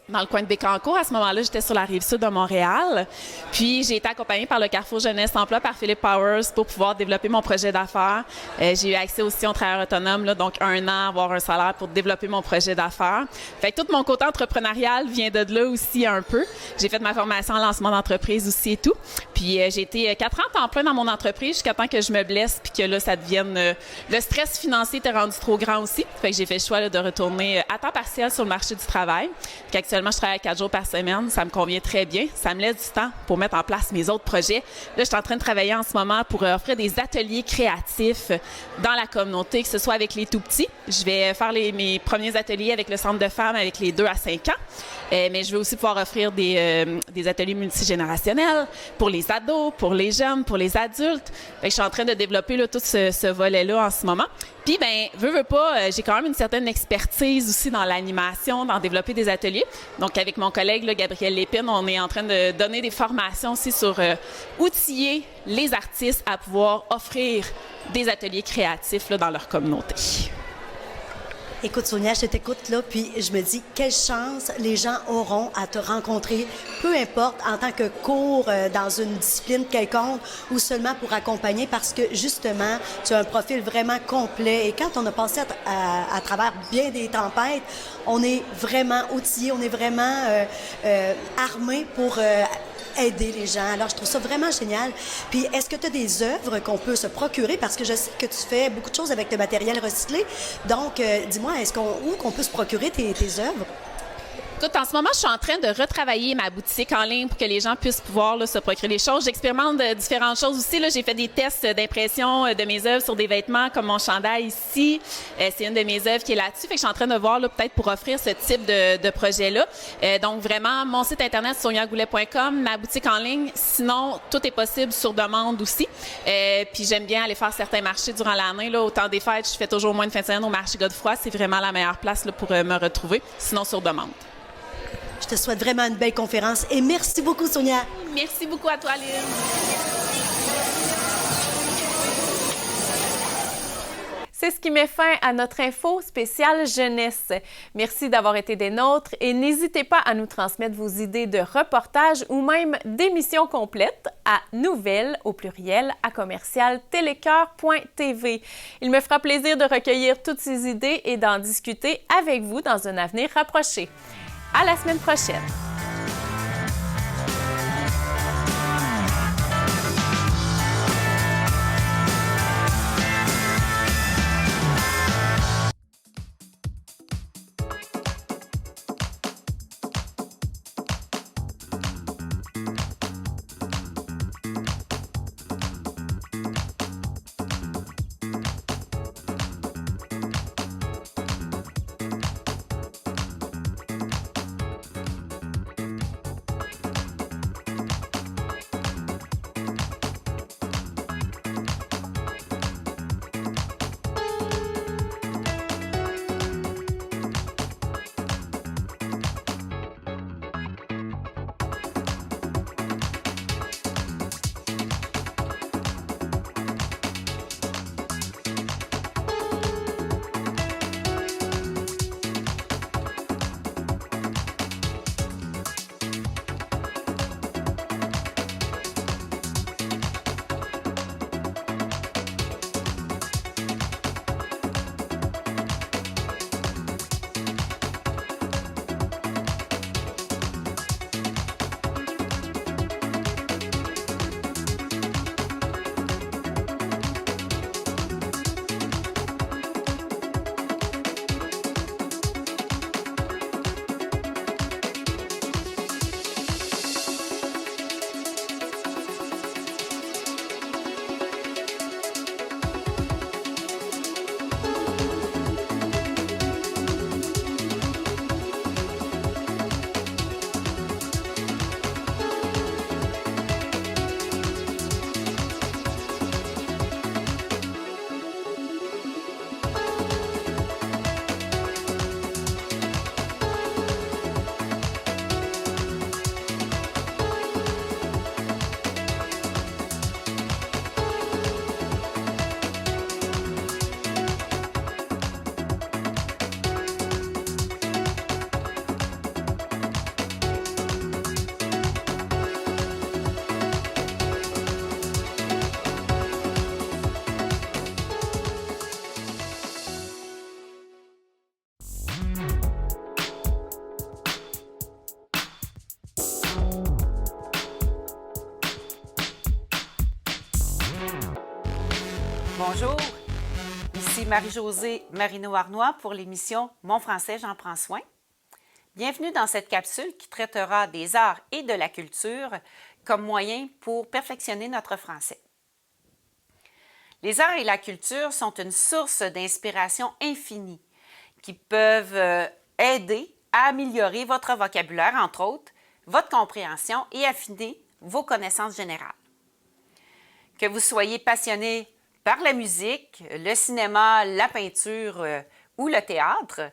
dans le coin de Bécancour. À ce moment-là, j'étais sur la Rive-Sud de Montréal. Puis, j'ai été accompagnée par le Carrefour Jeunesse Emploi, par Philippe Powers, pour pouvoir développer mon projet d'affaires. J'ai eu accès aussi au travail autonome, là, donc 1 an, avoir un salaire pour développer mon projet d'affaires. Fait que tout mon côté entrepreneurial vient de là aussi un peu. J'ai fait ma formation en lancement d'entreprise aussi et tout. Puis, j'ai été 4 ans temps plein dans mon entreprise jusqu'à temps que je me blesse puis que là, ça devienne... le stress financier était rendu trop grand aussi. Fait que j'ai fait le choix là, de retourner à temps partiel sur le marché du travail. Puis, actuellement, je travaille 4 jours par semaine. Ça me convient très bien. Ça me laisse du temps pour mettre en place mes autres projets. Là, je suis en train de travailler en ce moment pour offrir des ateliers créatifs dans la communauté, que ce soit avec les tout-petits. Je vais faire mes premiers ateliers avec le Centre de femmes avec les 2 à 5 ans. Mais je vais aussi pouvoir offrir des ateliers multigénérationnels pour les ados, pour les jeunes, pour les adultes. Fait que je suis en train de développer là, tout ce volet-là en ce moment. Puis, ben, veux pas, j'ai quand même une certaine expertise aussi dans l'animation, dans développer des ateliers. Donc, avec mon collègue là, Gabriel Lépine, on est en train de donner des formations aussi sur outiller les artistes à pouvoir offrir des ateliers créatifs là, dans leur communauté. Écoute, Sonia, je t'écoute là, puis je me dis, quelle chance les gens auront à te rencontrer, peu importe, en tant que cours dans une discipline quelconque ou seulement pour accompagner, parce que justement, tu as un profil vraiment complet. Et quand on a passé à travers bien des tempêtes, on est vraiment outillé, on est vraiment armé pour aider les gens. Alors, je trouve ça vraiment génial. Puis, est-ce que tu as des œuvres qu'on peut se procurer? Parce que je sais que tu fais beaucoup de choses avec le matériel recyclé. Donc, dis-moi, où qu'on peut se procurer tes œuvres? Écoute, en ce moment, je suis en train de retravailler ma boutique en ligne pour que les gens puissent pouvoir là, se procurer les choses. J'expérimente différentes choses aussi. Là, j'ai fait des tests d'impression de mes œuvres sur des vêtements comme mon chandail ici. C'est une de mes œuvres qui est là-dessus. Fait que je suis en train de voir là, peut-être pour offrir ce type de projet-là. Donc, vraiment, mon site internet, soniagoulet.com, ma boutique en ligne. Sinon, tout est possible sur demande aussi. Puis j'aime bien aller faire certains marchés durant l'année. Là, au temps des fêtes, je fais toujours au moins une fin de semaine au marché Godefroy. C'est vraiment la meilleure place là, pour me retrouver. Sinon, sur demande. Je te souhaite vraiment une belle conférence et merci beaucoup, Sonia. Merci beaucoup à toi, Lynn. C'est ce qui met fin à notre info spéciale jeunesse. Merci d'avoir été des nôtres et n'hésitez pas à nous transmettre vos idées de reportages ou même d'émissions complètes à nouvelles@telecoeur.tv. Il me fera plaisir de recueillir toutes ces idées et d'en discuter avec vous dans un avenir rapproché. À la semaine prochaine! Bonjour, ici Marie-Josée Marino-Arnois pour l'émission Mon français, j'en prends soin. Bienvenue dans cette capsule qui traitera des arts et de la culture comme moyen pour perfectionner notre français. Les arts et la culture sont une source d'inspiration infinie qui peuvent aider à améliorer votre vocabulaire, entre autres, votre compréhension et affiner vos connaissances générales. Que vous soyez passionné par la musique, le cinéma, la peinture ou le théâtre,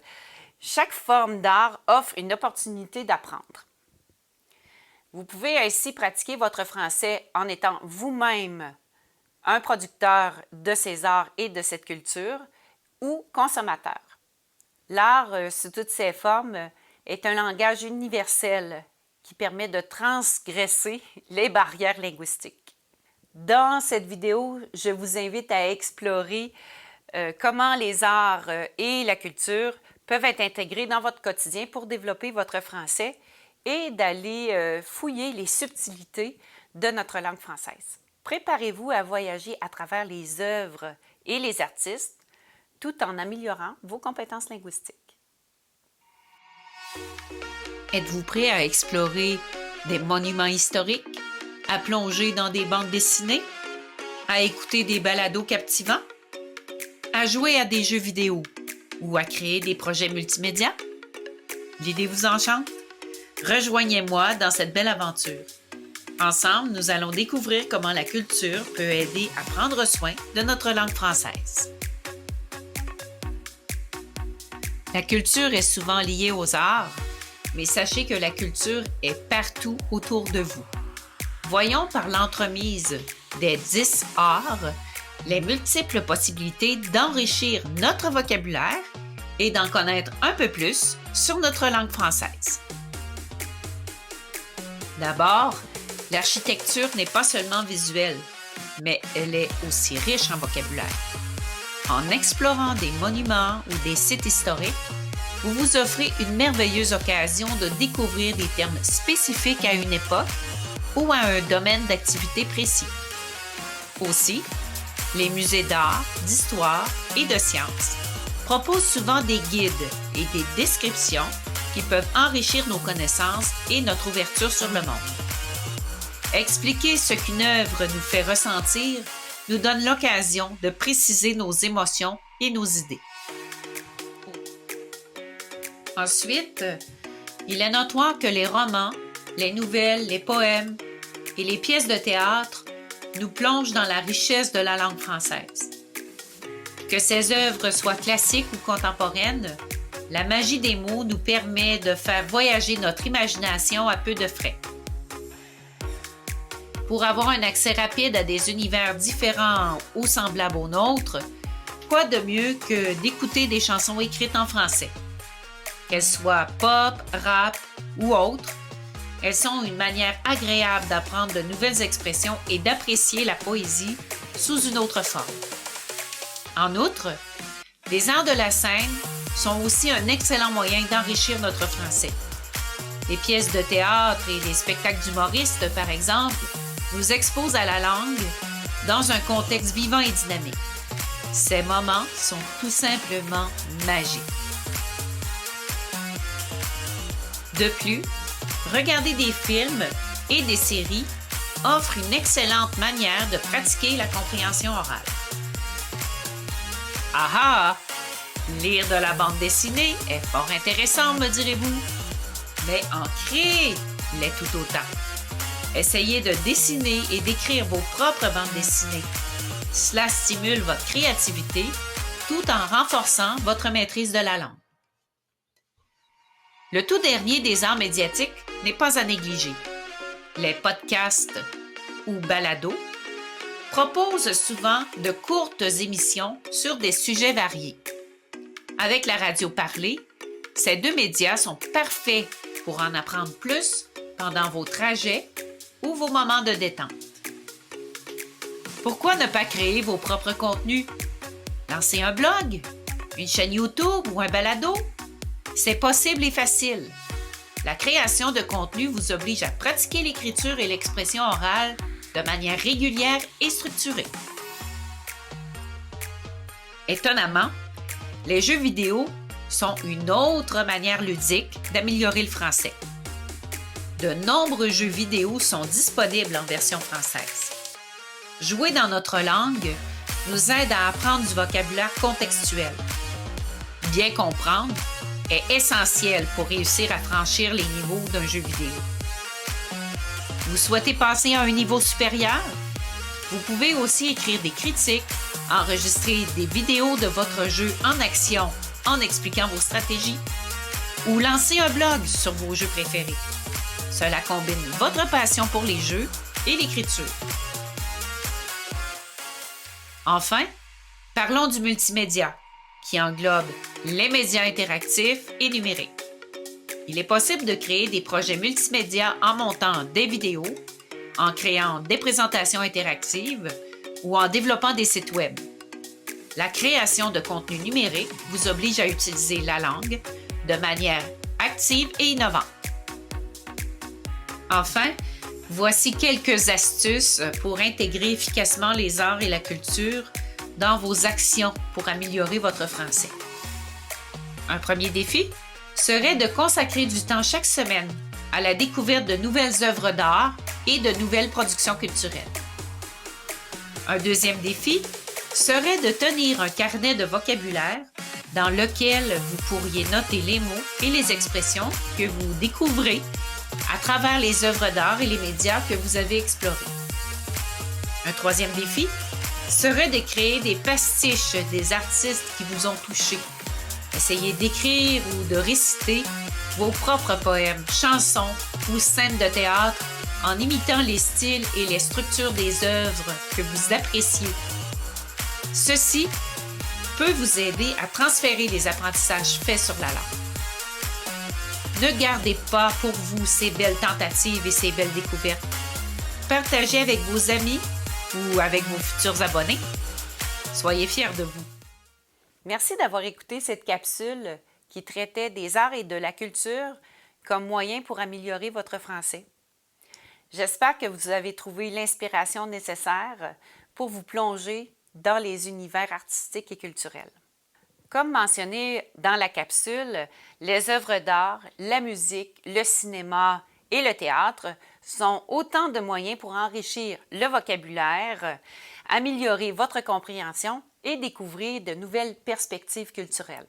Chaque forme d'art offre une opportunité d'apprendre. Vous pouvez ainsi pratiquer votre français en étant vous-même un producteur de ces arts et de cette culture ou consommateur. L'art, sous toutes ses formes, est un langage universel qui permet de transgresser les barrières linguistiques. Dans cette vidéo, je vous invite à explorer comment les arts et la culture peuvent être intégrés dans votre quotidien pour développer votre français et d'aller fouiller les subtilités de notre langue française. Préparez-vous à voyager à travers les œuvres et les artistes tout en améliorant vos compétences linguistiques. Êtes-vous prêt à explorer des monuments historiques, à plonger dans des bandes dessinées, à écouter des balados captivants, à jouer à des jeux vidéo ou à créer des projets multimédia? L'idée vous enchante? Rejoignez-moi dans cette belle aventure. Ensemble, nous allons découvrir comment la culture peut aider à prendre soin de notre langue française. La culture est souvent liée aux arts, mais sachez que la culture est partout autour de vous. Voyons par l'entremise des 10 arts les multiples possibilités d'enrichir notre vocabulaire et d'en connaître un peu plus sur notre langue française. D'abord, l'architecture n'est pas seulement visuelle, mais elle est aussi riche en vocabulaire. En explorant des monuments ou des sites historiques, vous vous offrez une merveilleuse occasion de découvrir des termes spécifiques à une époque ou à un domaine d'activité précis. Aussi, les musées d'art, d'histoire et de sciences proposent souvent des guides et des descriptions qui peuvent enrichir nos connaissances et notre ouverture sur le monde. Expliquer ce qu'une œuvre nous fait ressentir nous donne l'occasion de préciser nos émotions et nos idées. Ensuite, il est notoire que les romans, les nouvelles, les poèmes et les pièces de théâtre nous plongent dans la richesse de la langue française. Que ces œuvres soient classiques ou contemporaines, la magie des mots nous permet de faire voyager notre imagination à peu de frais. Pour avoir un accès rapide à des univers différents ou semblables aux nôtres, quoi de mieux que d'écouter des chansons écrites en français? Qu'elles soient pop, rap ou autres, elles sont une manière agréable d'apprendre de nouvelles expressions et d'apprécier la poésie sous une autre forme. En outre, les arts de la scène sont aussi un excellent moyen d'enrichir notre français. Les pièces de théâtre et les spectacles d'humoristes, par exemple, nous exposent à la langue dans un contexte vivant et dynamique. Ces moments sont tout simplement magiques. De plus, regarder des films et des séries offre une excellente manière de pratiquer la compréhension orale. Ah ah! Lire de la bande dessinée est fort intéressant, me direz-vous. Mais en créer l'est tout autant. Essayez de dessiner et d'écrire vos propres bandes dessinées. Cela stimule votre créativité tout en renforçant votre maîtrise de la langue. Le tout dernier des arts médiatiques n'est pas à négliger. Les podcasts ou balados proposent souvent de courtes émissions sur des sujets variés. Avec la radio parlée, ces deux médias sont parfaits pour en apprendre plus pendant vos trajets ou vos moments de détente. Pourquoi ne pas créer vos propres contenus? Lancer un blog, une chaîne YouTube ou un balado? C'est possible et facile. La création de contenu vous oblige à pratiquer l'écriture et l'expression orale de manière régulière et structurée. Étonnamment, les jeux vidéo sont une autre manière ludique d'améliorer le français. De nombreux jeux vidéo sont disponibles en version française. Jouer dans notre langue nous aide à apprendre du vocabulaire contextuel. Bien comprendre est essentiel pour réussir à franchir les niveaux d'un jeu vidéo. Vous souhaitez passer à un niveau supérieur? Vous pouvez aussi écrire des critiques, enregistrer des vidéos de votre jeu en action en expliquant vos stratégies ou lancer un blog sur vos jeux préférés. Cela combine votre passion pour les jeux et l'écriture. Enfin, parlons du multimédia, qui englobe les médias interactifs et numériques. Il est possible de créer des projets multimédia en montant des vidéos, en créant des présentations interactives ou en développant des sites Web. La création de contenu numérique vous oblige à utiliser la langue de manière active et innovante. Enfin, voici quelques astuces pour intégrer efficacement les arts et la culture dans vos actions pour améliorer votre français. Un premier défi serait de consacrer du temps chaque semaine à la découverte de nouvelles œuvres d'art et de nouvelles productions culturelles. Un deuxième défi serait de tenir un carnet de vocabulaire dans lequel vous pourriez noter les mots et les expressions que vous découvrez à travers les œuvres d'art et les médias que vous avez explorés. Un troisième défi serait de créer des pastiches des artistes qui vous ont touché. Essayez d'écrire ou de réciter vos propres poèmes, chansons ou scènes de théâtre en imitant les styles et les structures des œuvres que vous appréciez. Ceci peut vous aider à transférer les apprentissages faits sur la langue. Ne gardez pas pour vous ces belles tentatives et ces belles découvertes. Partagez avec vos amis ou avec vos futurs abonnés. Soyez fiers de vous. Merci d'avoir écouté cette capsule qui traitait des arts et de la culture comme moyen pour améliorer votre français. J'espère que vous avez trouvé l'inspiration nécessaire pour vous plonger dans les univers artistiques et culturels. Comme mentionné dans la capsule, les œuvres d'art, la musique, le cinéma et le théâtre sont autant de moyens pour enrichir le vocabulaire, améliorer votre compréhension et découvrir de nouvelles perspectives culturelles.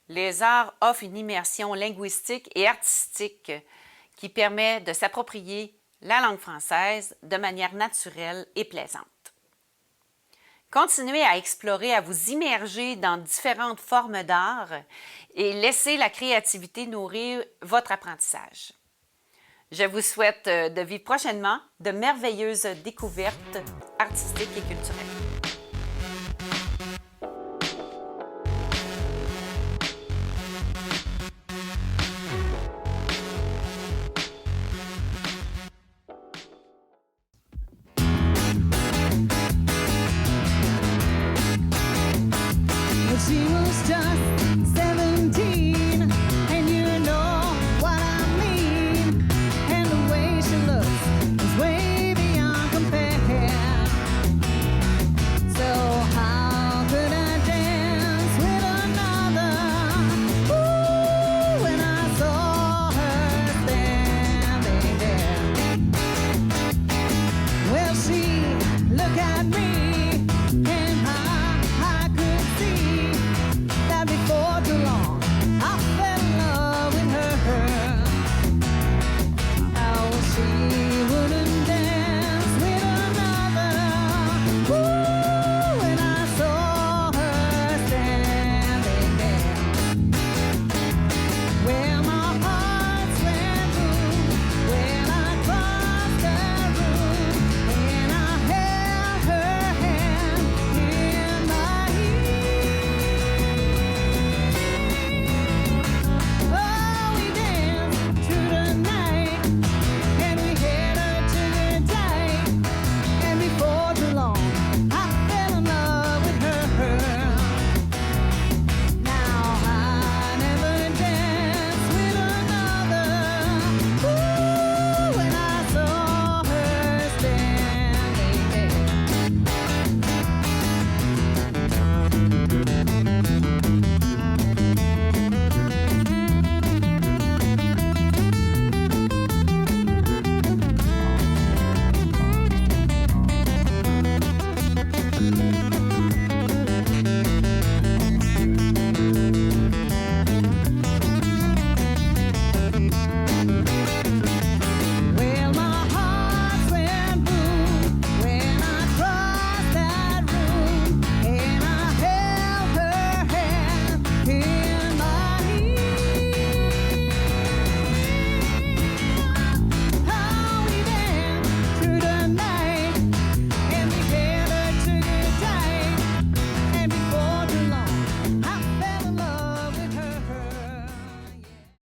Les arts offrent une immersion linguistique et artistique qui permet de s'approprier la langue française de manière naturelle et plaisante. Continuez à explorer, à vous immerger dans différentes formes d'art et laissez la créativité nourrir votre apprentissage. Je vous souhaite de vivre prochainement de merveilleuses découvertes artistiques et culturelles. See